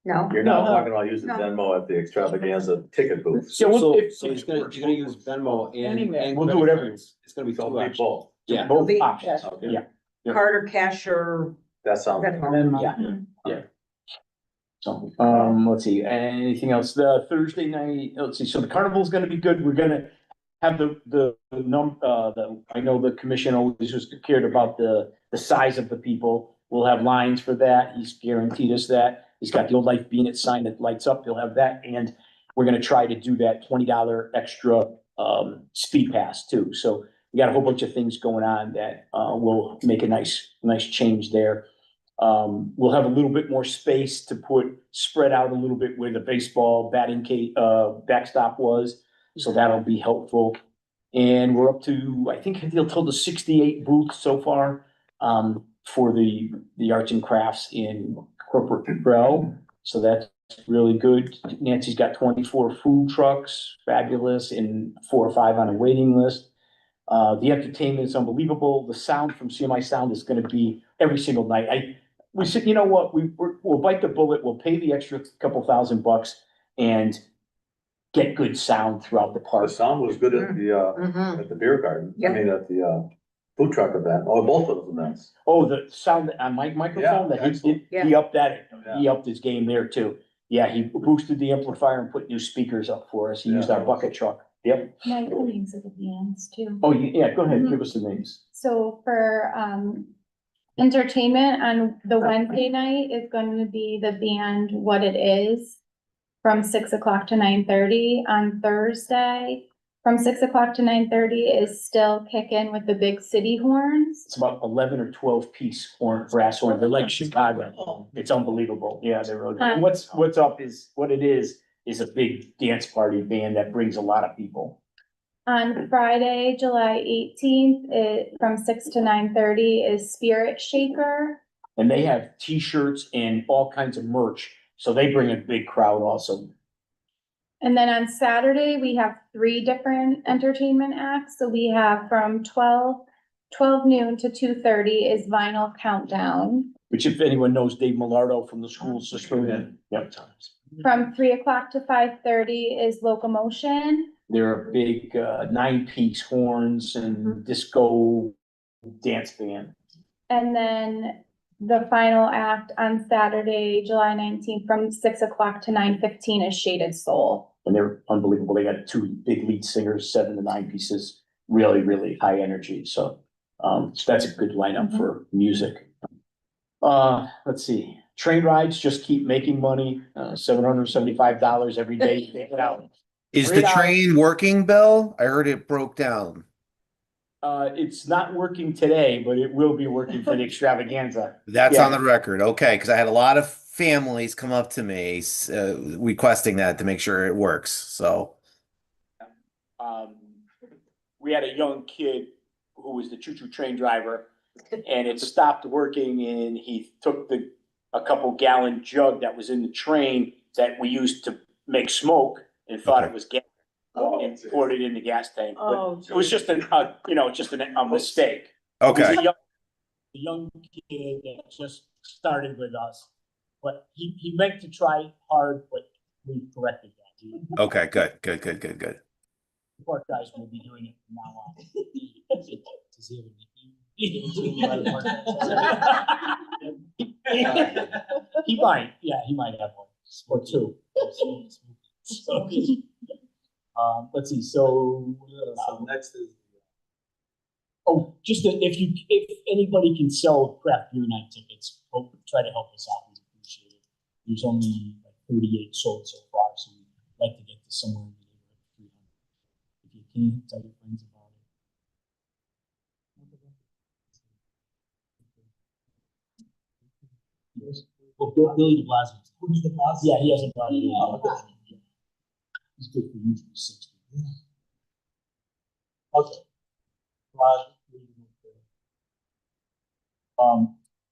No, You're not No. talking about using No. Venmo at the extravaganza ticket booth? So we'll- if- So you're gonna use Venmo Anywhere. and. We'll do whatever. It's gonna be So two it'll be options. both. Yeah. Both Be- options, Okay. yeah. card or cash or That sounds. Venmo. Yeah. So, let's see, anything else? The Thursday night, let's see, so the carnival's gonna be good. We're gonna have I know the commission always was cared about the size of the people. We'll have lines for that. He's guaranteed us that. He's got the old Life Being It sign that lights up. He'll have that. And we're gonna try to do that $20 extra, speed pass too. So we got a whole bunch of things going on that, will make a nice change there. We'll have a little bit more space to spread out a little bit where the baseball batting backstop was. So that'll be helpful. And we're up to, I think he'll told us 68 booths so far, for the arts and crafts in corporate grill. So that's really good. Nancy's got 24 food trucks, fabulous, and 4 or 5 on a waiting list. The entertainment is unbelievable. The sound from CMI Sound is gonna be every single night. We said, you know what, we'll bite the bullet, we'll pay the extra couple $1,000 and get good sound throughout the The park. sound was good at Mhm. the beer garden, I Yeah. mean, at the food truck event, or both of those events. Oh, the sound on my microphone, that excellent. he upped he upped his game there too. Yeah, he boosted the amplifier and put new speakers up for us. He used our bucket truck. Yep. My names of the bands too. Oh, yeah, go ahead, give us the names. So for, entertainment on the Wednesday night is going to be the band What It Is from 6 o'clock to 9:30. On Thursday, from 6 o'clock to 9:30 is Still Kickin' with the Big City Horns. It's about 11 or 12 piece brass horn. They're like Chicago. It's unbelievable. Yeah, they're really, and what's up is, What It Is a big dance party band that brings a lot of people. On Friday, July 18th, from 6 to 9:30 is Spirit Shaker. And they have T-shirts and all kinds of merch. So they bring a big crowd also. And then on Saturday, we have 3 different entertainment acts. So we have from 12 12 noon to 2:30 is vinyl countdown. Which if anyone knows Dave Millardo from the school system, yep. From 3 o'clock to 5:30 is locomotion. They're a big, 9-piece horns and disco dance band. And then the final act on Saturday, July 19th, from 6 o'clock to 9:15 is Shaded Soul. And they're unbelievable. They got 2 big lead singers, 7 to 9 pieces, really, really high energy. So that's a good lineup for music. Let's see, train rides just keep making money, $775 every day. Take it out. Is the $3. train working, Bill? I heard it broke down. It's not working today, but it will be working for the extravaganza. That's Yeah. on the record. Okay, because I had a lot of families come up to me requesting that to make sure it works. So, We had a young kid who was the choo-choo train driver, and it stopped working, and he took a couple gallon jug that was in the train that we used to make smoke and thought it was gas. And poured it in the gas tank, but it was just a mistake. It was okay. a young kid that just started with us, but he meant to try hard, but we corrected that. Okay, good. The poor guys will be doing it from now on. He might have one or two. Let's see, so next is. if anybody can sell craft beer night tickets, try to help us out, we appreciate it. There's only like 38 sold so far, so we'd like to get to somewhere in the neighborhood of 300. If you can, tell your friends about it. Well, Billy de Blasio. Yeah, he hasn't brought it in. He's good for usually 60. Okay. I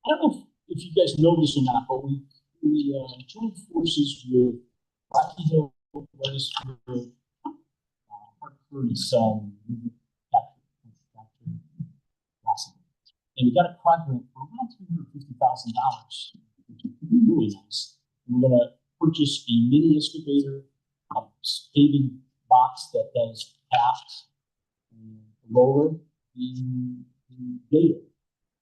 don't know if you guys know this or not, but we joined forces with Rocky Hill, Weathersfield, Hartford, and some and we got a project for around $350,000. Really nice. We're gonna purchase a mini excavator, a paving box that does paths, roller, and data.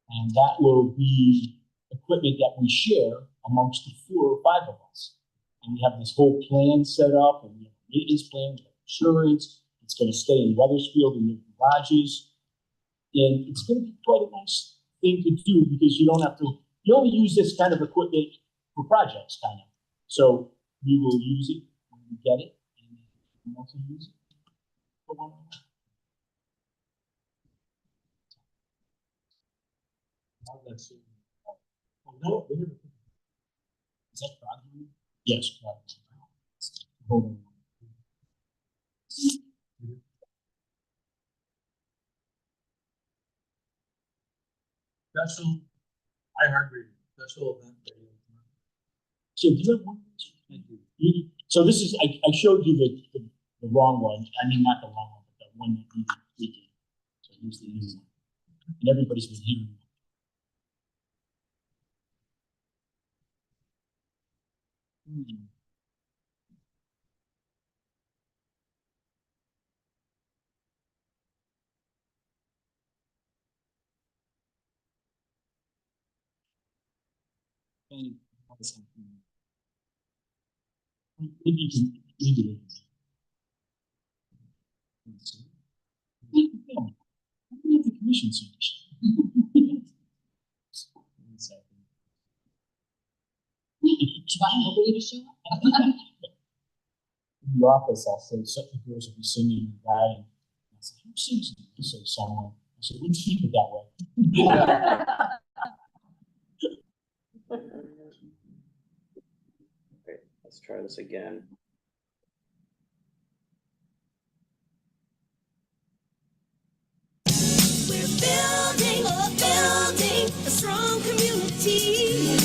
And that will be equipment that we share amongst the 4 or 5 of us. And we have this whole plan set up, and we have a maintenance plan, we have insurance. It's going to stay in Weathersfield in the garages. And it's going to be quite a nice thing to do because you only use this kind of equipment for projects, kind of. So we will use it when we get it, and we can also use it for one another. No, is that Prague? Yes, Prague. Hold on. Special, I heard special event. So do you have one? So this is, I showed you the wrong one. I mean, not the wrong one, but the one that we did. So here's the easy one. And everybody's been hearing it. Maybe you can maybe it. Let's see. How many of the commission seats? One second. Nobody to show up? In the office, I'll say certain girls will be singing and guy. I said, who sings? I say someone. I said, let's keep it that way. Okay, let's try this again. We're building a strong community.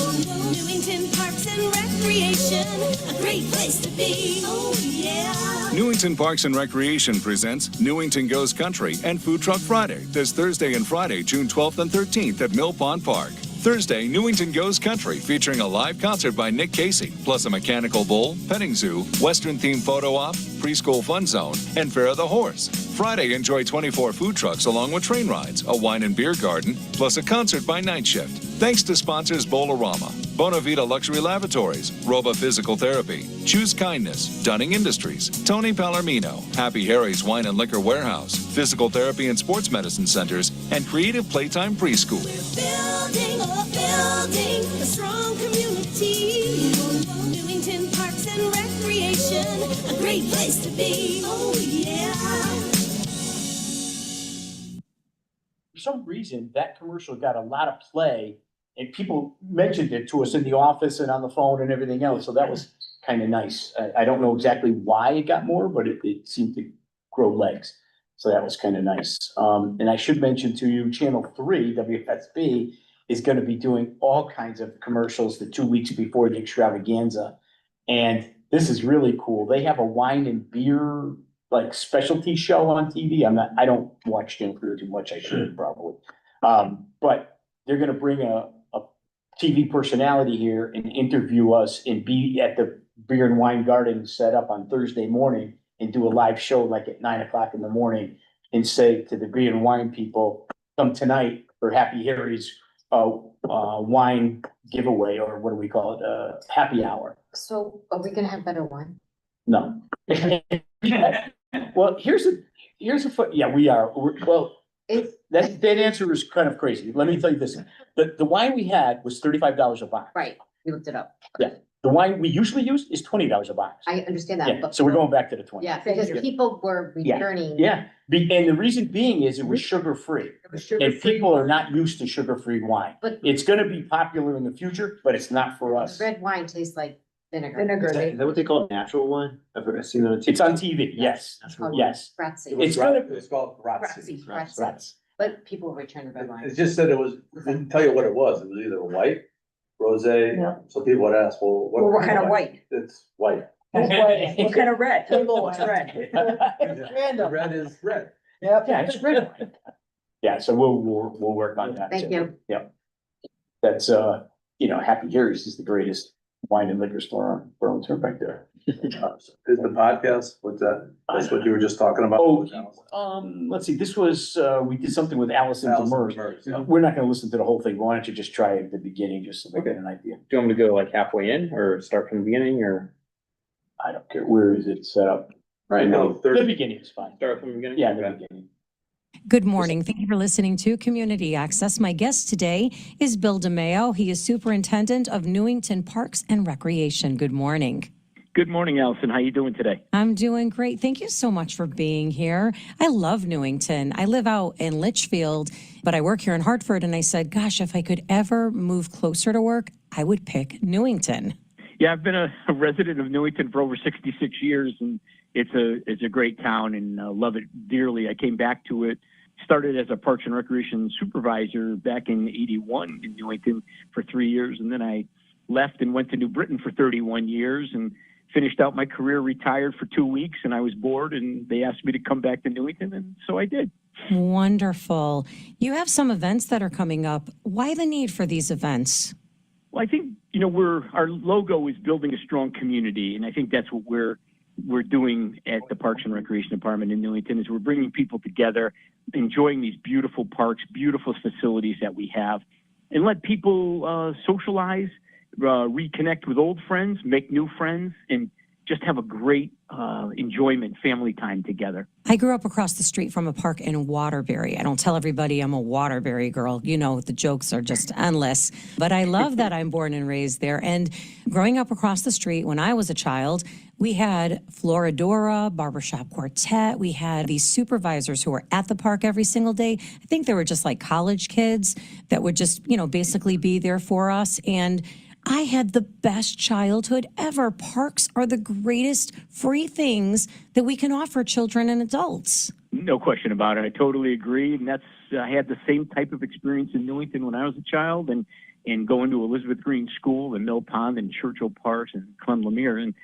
Newington Parks and Recreation, a great place to be. Oh, yeah. Newington Parks and Recreation presents Newington Goes Country and Food Truck Friday this Thursday and Friday, June 12th and 13th at Mill Pond Park. Thursday, Newington Goes Country, featuring a live concert by Nick Casey, plus a mechanical bull, petting zoo, Western-themed photo op, preschool fun zone, and Fair of the Horse. Friday, enjoy 24 food trucks along with train rides, a wine and beer garden, plus a concert by Night Shift. Thanks to sponsors Bolarama, Bonavita Luxury Lavatories, Roba Physical Therapy, Choose Kindness, Dunning Industries, Tony Palomino, Happy Harry's Wine and Liquor Warehouse, Physical Therapy and Sports Medicine Centers, and Creative Playtime Preschool. Building a strong community. Newington Parks and Recreation, a great place to be. Oh, yeah. For some reason, that commercial got a lot of play and people mentioned it to us in the office and on the phone and everything else. So that was kind of nice. I don't know exactly why it got more, but it seemed to grow legs. So that was kind of nice. And I should mention to you, Channel 3, WFSB, is going to be doing all kinds of commercials the 2 weeks before the extravaganza. And this is really cool. They have a wine and beer like specialty show on TV. I don't watch Channel 3 too much. I should probably. But they're going to bring a TV personality here and interview us and be at the Beer and Wine Garden set up on Thursday morning and do a live show like at 9 o'clock in the morning and say to the beer and wine people, come tonight for Happy Harry's wine giveaway, or what do we call it? Happy hour. So are we gonna have better wine? No. Well, here's a foot. Yeah, we are. Well, that answer is kind of crazy. Let me tell you this. The wine we had was $35 a box. Right, we looked it up. Yeah. The wine we usually use is $20 a box. I understand that, Yeah, but. so we're going back to the 20. Yeah, because people were returning. Yeah, and the reason being is it was sugar-free. And people are not used to sugar-free wine. But- It's gonna be popular in the future, but it's not for us. Red wine tastes like vinegar. Is that what they call natural wine? I've seen that on TV. It's on TV, yes, yes. Grazie. It's gonna, It's called Razzi. Grazie. Rats. But people return red wine. It just said didn't tell you what it was. It was either white, rosé. So people would ask, well, What kind of white? It's white. What kind of red? It's red. The red is red. Yeah, it's red wine. Yeah, so we'll work on that. Thank you. Yeah. That's, Happy Harry's is the greatest wine and liquor store on Berlin Turnpike there. Is the podcast, what's that? That's what you were just talking about? Let's see, this was, we did something with Allison Demers. Yeah. We're not gonna listen to the whole thing. Why don't you just try it at the beginning, just so we get an idea? Do you want me to go like halfway in or start from the beginning or? I don't care. Where is it set up? Right, no, The beginning is fine. start from the beginning? Yeah, the Okay. beginning. Good morning. Thank you for listening to Community Access. My guest today is Bill DeMayo. He is Superintendent of Newington Parks and Recreation. Good morning. Good morning, Allison. How you doing today? I'm doing great. Thank you so much for being here. I love Newington. I live out in Litchfield, but I work here in Hartford, and I said, gosh, if I could ever move closer to work, I would pick Newington. Yeah, I've been a resident of Newington for over 66 years, and it's a great town, and love it dearly. I came back to it, started as a Parks and Recreation supervisor back in '81 in Newington for 3 years, and then I left and went to New Britain for 31 years and finished out my career, retired for 2 weeks, and I was bored, and they asked me to come back to Newington, and so I did. Wonderful. You have some events that are coming up. Why the need for these events? Well, I think, our logo is building a strong community, and I think that's what we're doing at the Parks and Recreation Department in Newington, is we're bringing people together, enjoying these beautiful parks, beautiful facilities that we have, and let people socialize, reconnect with old friends, make new friends, and just have a great enjoyment, family time together. I grew up across the street from a park in Waterbury. I don't tell everybody I'm a Waterbury girl. The jokes are just endless. But I love that I'm born and raised there. And growing up across the street when I was a child, we had Floridora, Barbershop Quartet. We had these supervisors who were at the park every single day. I think they were just like college kids that would just, basically be there for us. And I had the best childhood ever. Parks are the greatest free things that we can offer children and adults. No question about it. I totally agree. And that's I had the same type of experience in Newington when I was a child, and going to Elizabeth Green School and Mill Pond and Churchill Parks and Clem Lemire. And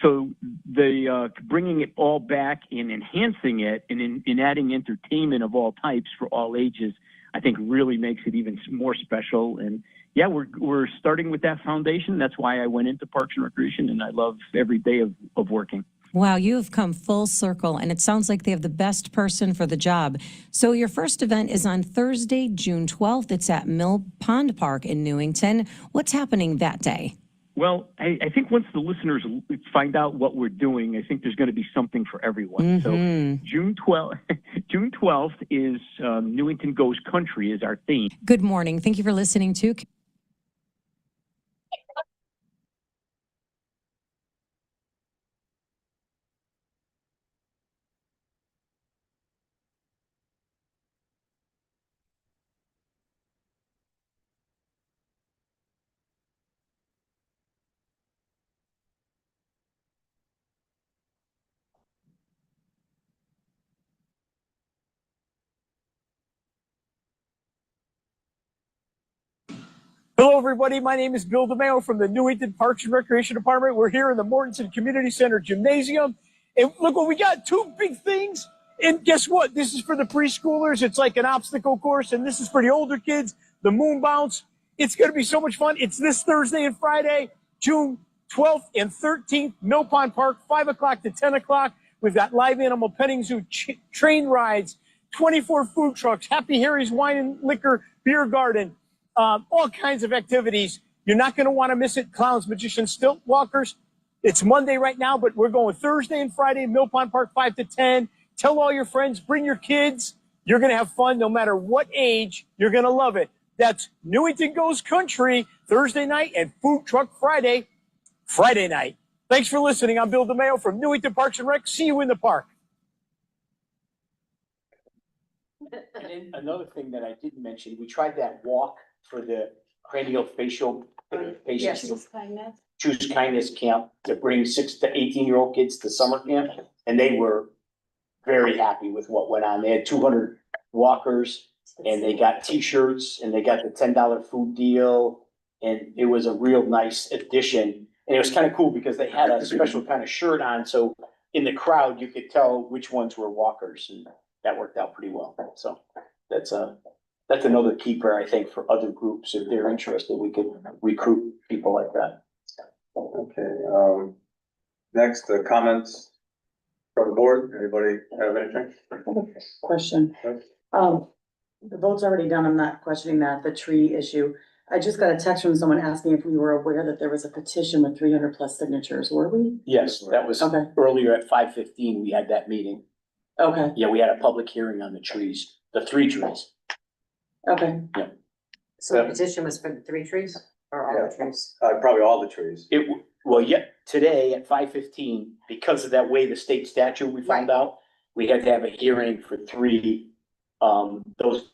so the bringing it all back and enhancing it and in adding entertainment of all types for all ages, I think really makes it even more special. And yeah, we're starting with that foundation. That's why I went into Parks and Recreation, and I love every day of working. Wow, you have come full circle, and it sounds like they have the best person for the job. So your first event is on Thursday, June 12th. It's at Mill Pond Park in Newington. What's happening that day? Well, I think once the listeners find out what we're doing, I think there's going to be something for everyone. So June 12th is Newington Goes Country is our theme. Good morning. Thank you for listening to Hello, everybody. My name is Bill DeMeo from the Newington Parks and Recreation Department. We're here in the Mortensen Community Center Gymnasium. And look what we got, two big things. And guess what? This is for the preschoolers. It's like an obstacle course. And this is for the older kids, the moon bounce. It's going to be so much fun. It's this Thursday and Friday, June 12th and 13th, Mill Pond Park, 5 o'clock to 10 o'clock. We've got live animal petting zoo, train rides, 24 food trucks, Happy Harry's Wine and Liquor Beer Garden. All kinds of activities. You're not going to want to miss it. Clowns, magicians, stilt walkers. It's Monday right now, but we're going Thursday and Friday, Mill Pond Park, 5 to 10. Tell all your friends, bring your kids. You're going to have fun no matter what age. You're going to love it. That's Newington Goes Country, Thursday night, and Food Truck Friday night. Thanks for listening. I'm Bill DeMeo from Newington Parks and Rec. See you in the park. And then another thing that I didn't mention, we tried that walk for the craniofacial patients. Choose Kindness Camp to bring 6 to 18-year-old kids to summer camp. And they were very happy with what went on. They had 200 walkers and they got t-shirts and they got the $10 food deal. And it was a real nice addition. And it was kind of cool because they had a special kind of shirt on. So in the crowd, you could tell which ones were walkers, and that worked out pretty well. So that's another keeper, I think, for other groups. If they're interested, we could recruit people like that. Okay, next, comments from the board. Anybody have anything? Question. The vote's already done. I'm not questioning that, the tree issue. I just got a text from someone asking if we were aware that there was a petition with 300+ signatures. Were we? Yes, that was Okay. earlier at 5:15. We had that meeting. Okay. Yeah, we had a public hearing on the trees, the 3 trees. Okay. Yeah. So the petition was for the 3 trees or all the trees? Probably all the trees. Well, yeah, today at 5:15, because of that way the state statute we found out, we had to have a hearing for 3, those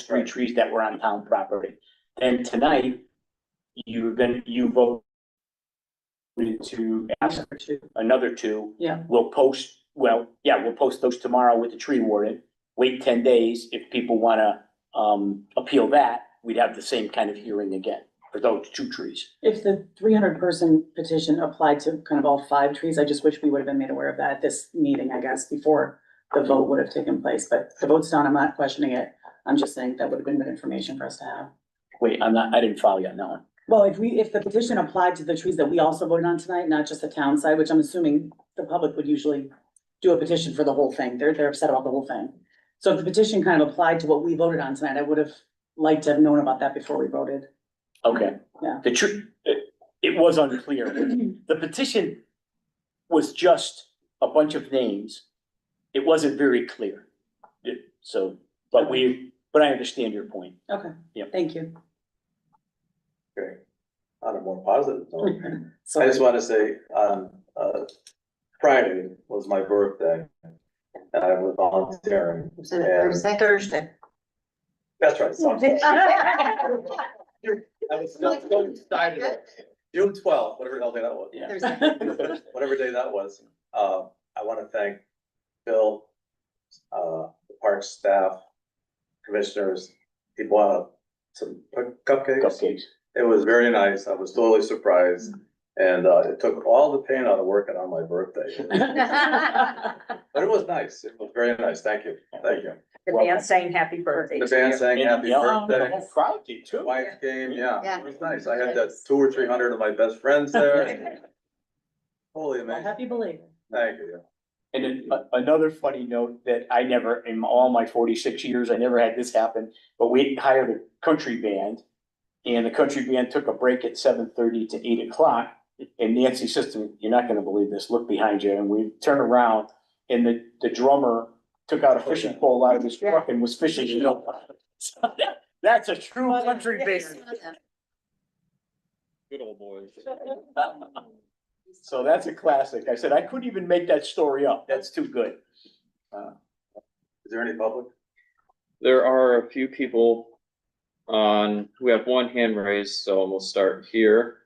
3 trees that were on town property. And tonight, you vote to ask another 2. Yeah. We'll post those tomorrow with the tree warden. Wait 10 days. If people wanna appeal that, we'd have the same kind of hearing again for those 2 trees. If the 300-person petition applied to kind of all 5 trees, I just wish we would have been made aware of that at this meeting, I guess, before the vote would have taken place. But the vote's done. I'm not questioning it. I'm just saying that would have been good information for us to have. Wait, I didn't follow you on that one. Well, if the petition applied to the trees that we also voted on tonight, not just the town side, which I'm assuming the public would usually do a petition for the whole thing. They're upset about the whole thing. So if the petition kind of applied to what we voted on tonight, I would have liked to have known about that before we voted. Okay. Yeah. It was unclear. The petition was just a bunch of names. It wasn't very clear. But I understand your point. Okay. Yeah. Thank you. Okay. On a more positive note, I just want to say, Friday was my birthday, and I was volunteering. Thursday. That's right. I was so excited. June 12th, whatever the hell day that was. Yeah. Whatever day that was. I want to thank Bill, the park staff, commissioners, he bought some cupcakes. Cupcakes. It was very nice. I was totally surprised. And, it took all the pain out of working on my birthday. But it was nice. It was very nice. Thank you. Thank you. The band saying happy birthday. The band sang happy The birthday. whole crowd did too. Wife came, yeah, Yeah. it was nice. I had that 200 or 300 of my best friends there. Holy amazing. Happy belated. Thank you. And then another funny note that I never, in all my 46 years, I never had this happen, but we hired a country band. And the country band took a break at 7:30 to 8 o'clock. And Nancy says to me, "You're not gonna believe this, look behind you." And we turn around and the drummer took out a fishing pole out of his truck and was fishing. You know, that's a true country band. Good old boys. So that's a classic. I said, I couldn't even make that story up. That's too good. Is there any public? There are a few people we have one hand raised, so we'll start here.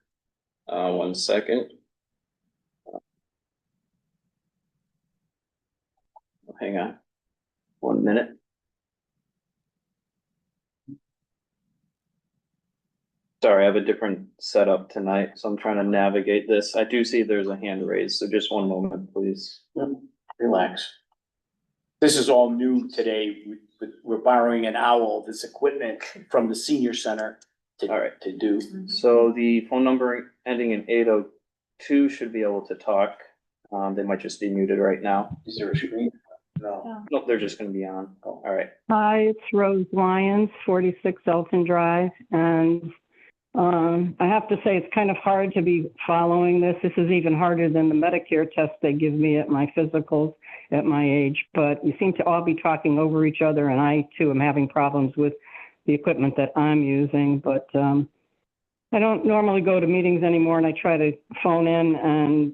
1 second. Hang on. 1 minute. Sorry, I have a different setup tonight, so I'm trying to navigate this. I do see there's a hand raised, so just 1 moment, please. Relax. This is all new today. We're borrowing an owl, this equipment from the senior center All right. to do. So the phone number ending in 802 should be able to talk. They might just be muted right now. Is there a screen? No. Nope, they're just gonna be on. All right. Hi, it's Rose Lyons, 46 Elton Drive, and I have to say it's kind of hard to be following this. This is even harder than the Medicare test they give me at my physicals at my age, but you seem to all be talking over each other, and I too am having problems with the equipment that I'm using, but I don't normally go to meetings anymore, and I try to phone in and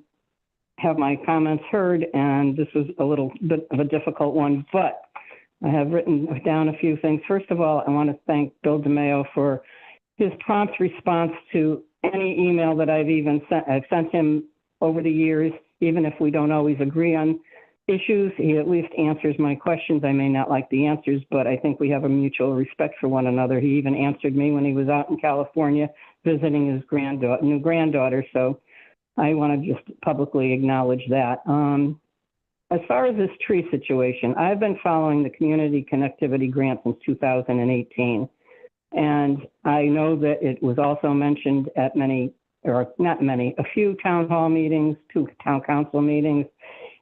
have my comments heard, and this was a little bit of a difficult one, but I have written down a few things. First of all, I want to thank Bill DeMayo for his prompt response to any email that I've sent him over the years, even if we don't always agree on issues. He at least answers my questions. I may not like the answers, but I think we have a mutual respect for one another. He even answered me when he was out in California visiting his new granddaughter. So I want to just publicly acknowledge that. As far as this tree situation, I've been following the community connectivity grant since 2018. And I know that it was also mentioned at a few town hall meetings, 2 town council meetings,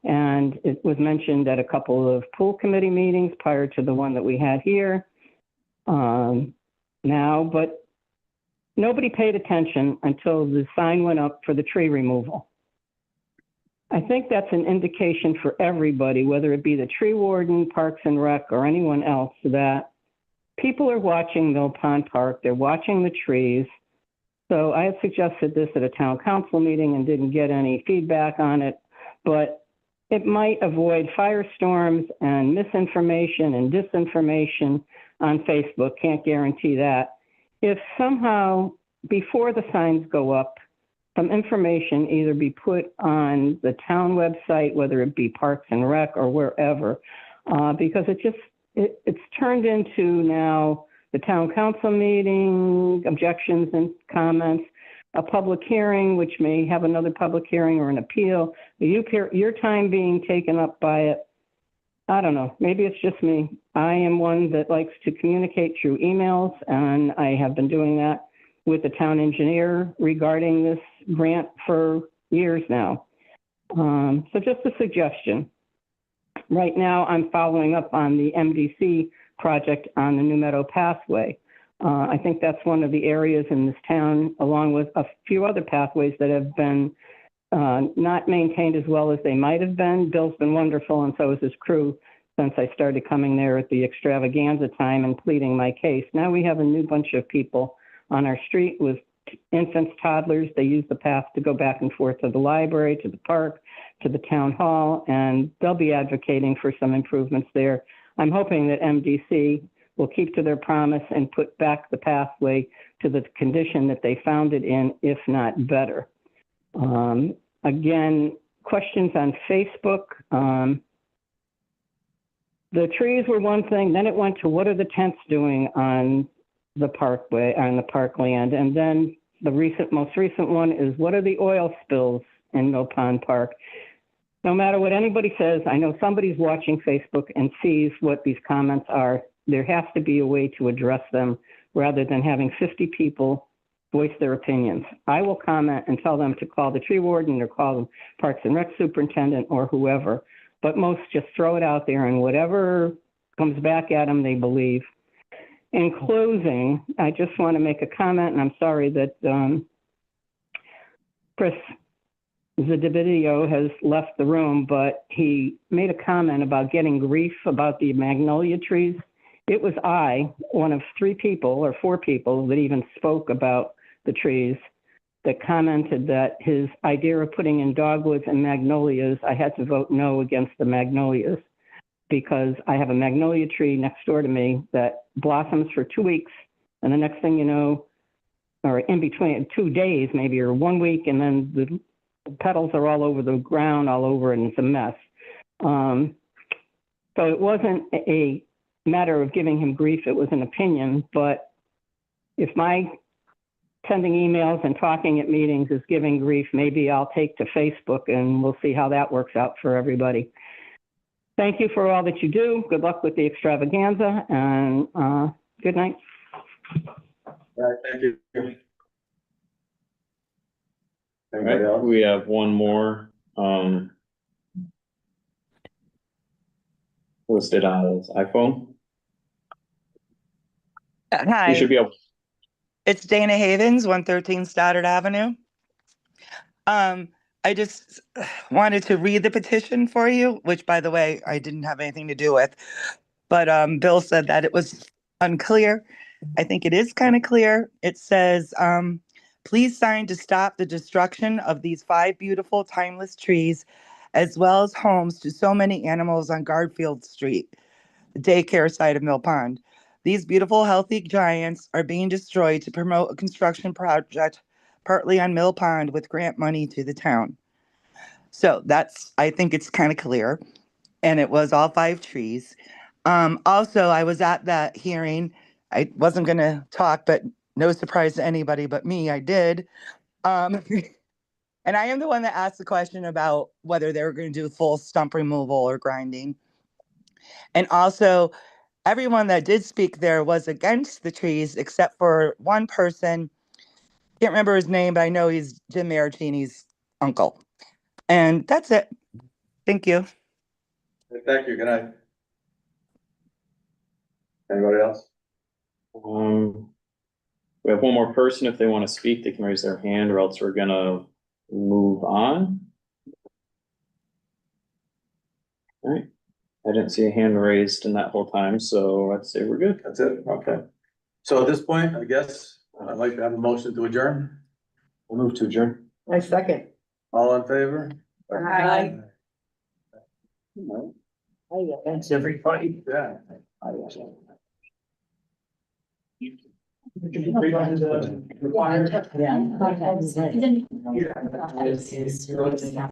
and it was mentioned at a couple of pool committee meetings prior to the one that we had here now, but nobody paid attention until the sign went up for the tree removal. I think that's an indication for everybody, whether it be the tree warden, Parks and Rec, or anyone else, that people are watching Mill Pond Park. They're watching the trees. So I had suggested this at a town council meeting and didn't get any feedback on it, but it might avoid firestorms and misinformation and disinformation on Facebook. Can't guarantee that. If somehow, before the signs go up, some information either be put on the town website, whether it be Parks and Rec or wherever, because it's turned into now the town council meeting, objections and comments, a public hearing, which may have another public hearing or an appeal, your time being taken up by it. I don't know, maybe it's just me. I am one that likes to communicate through emails, and I have been doing that with the town engineer regarding this grant for years now. So just a suggestion. Right now, I'm following up on the MDC project on the New Meadow Pathway. I think that's one of the areas in this town, along with a few other pathways that have been not maintained as well as they might have been. Bill's been wonderful, and so is his crew, since I started coming there at the extravaganza time and pleading my case. Now we have a new bunch of people on our street with infants, toddlers. They use the path to go back and forth to the library, to the park, to the town hall, and they'll be advocating for some improvements there. I'm hoping that MDC will keep to their promise and put back the pathway to the condition that they found it in, if not better. Again, questions on Facebook. the trees were one thing, then it went to what are the tents doing on the parkway, on the parkland? And then the most recent one is what are the oil spills in Mill Pond Park? No matter what anybody says, I know somebody's watching Facebook and sees what these comments are. There has to be a way to address them rather than having 50 people voice their opinions. I will comment and tell them to call the tree warden or call the Parks and Rec superintendent or whoever, but most just throw it out there and whatever comes back at them, they believe. In closing, I just want to make a comment, and I'm sorry that Chris Zadividio has left the room, but he made a comment about getting grief about the magnolia trees. It was I, one of 3 people or 4 people that even spoke about the trees, that commented that his idea of putting in dogwoods and magnolias, I had to vote no against the magnolias because I have a magnolia tree next door to me that blossoms for 2 weeks. And the next thing you know, or in between 2 days maybe, or 1 week, and then the petals are all over the ground, all over, and it's a mess. So it wasn't a matter of giving him grief, it was an opinion. But if my sending emails and talking at meetings is giving grief, maybe I'll take to Facebook and we'll see how that works out for everybody. Thank you for all that you do. Good luck with the extravaganza, and good night. All right, thank you. All Anybody right, else? we have one more, listed on his iPhone. Hi. You should be able. It's Dana Havens, 113 Stoddard Avenue. I just wanted to read the petition for you, which, by the way, I didn't have anything to do with. But Bill said that it was unclear. I think it is kind of clear. It says, please sign to stop the destruction of these 5 beautiful, timeless trees, as well as homes to so many animals on Garfield Street, the daycare site of Mill Pond. These beautiful, healthy giants are being destroyed to promote a construction project partly on Mill Pond with grant money to the town. So I think it's kind of clear. And it was all 5 trees. Also, I was at that hearing. I wasn't going to talk, but no surprise to anybody but me, I did. And I am the one that asked the question about whether they were going to do full stump removal or grinding. And also, everyone that did speak there was against the trees, except for one person. Can't remember his name, but I know he's Jim Maricini's uncle. And that's it. Thank you. Thank you, good night. Anybody else? We have one more person. If they want to speak, they can raise their hand, or else we're gonna move on. All right. I didn't see a hand raised in that whole time, so I'd say we're good. That's it, okay. So at this point, I guess, I'd like to have a motion to adjourn. We'll move to adjourn. I second. All in favor? Aye. Thanks, everybody. Yeah. Yeah.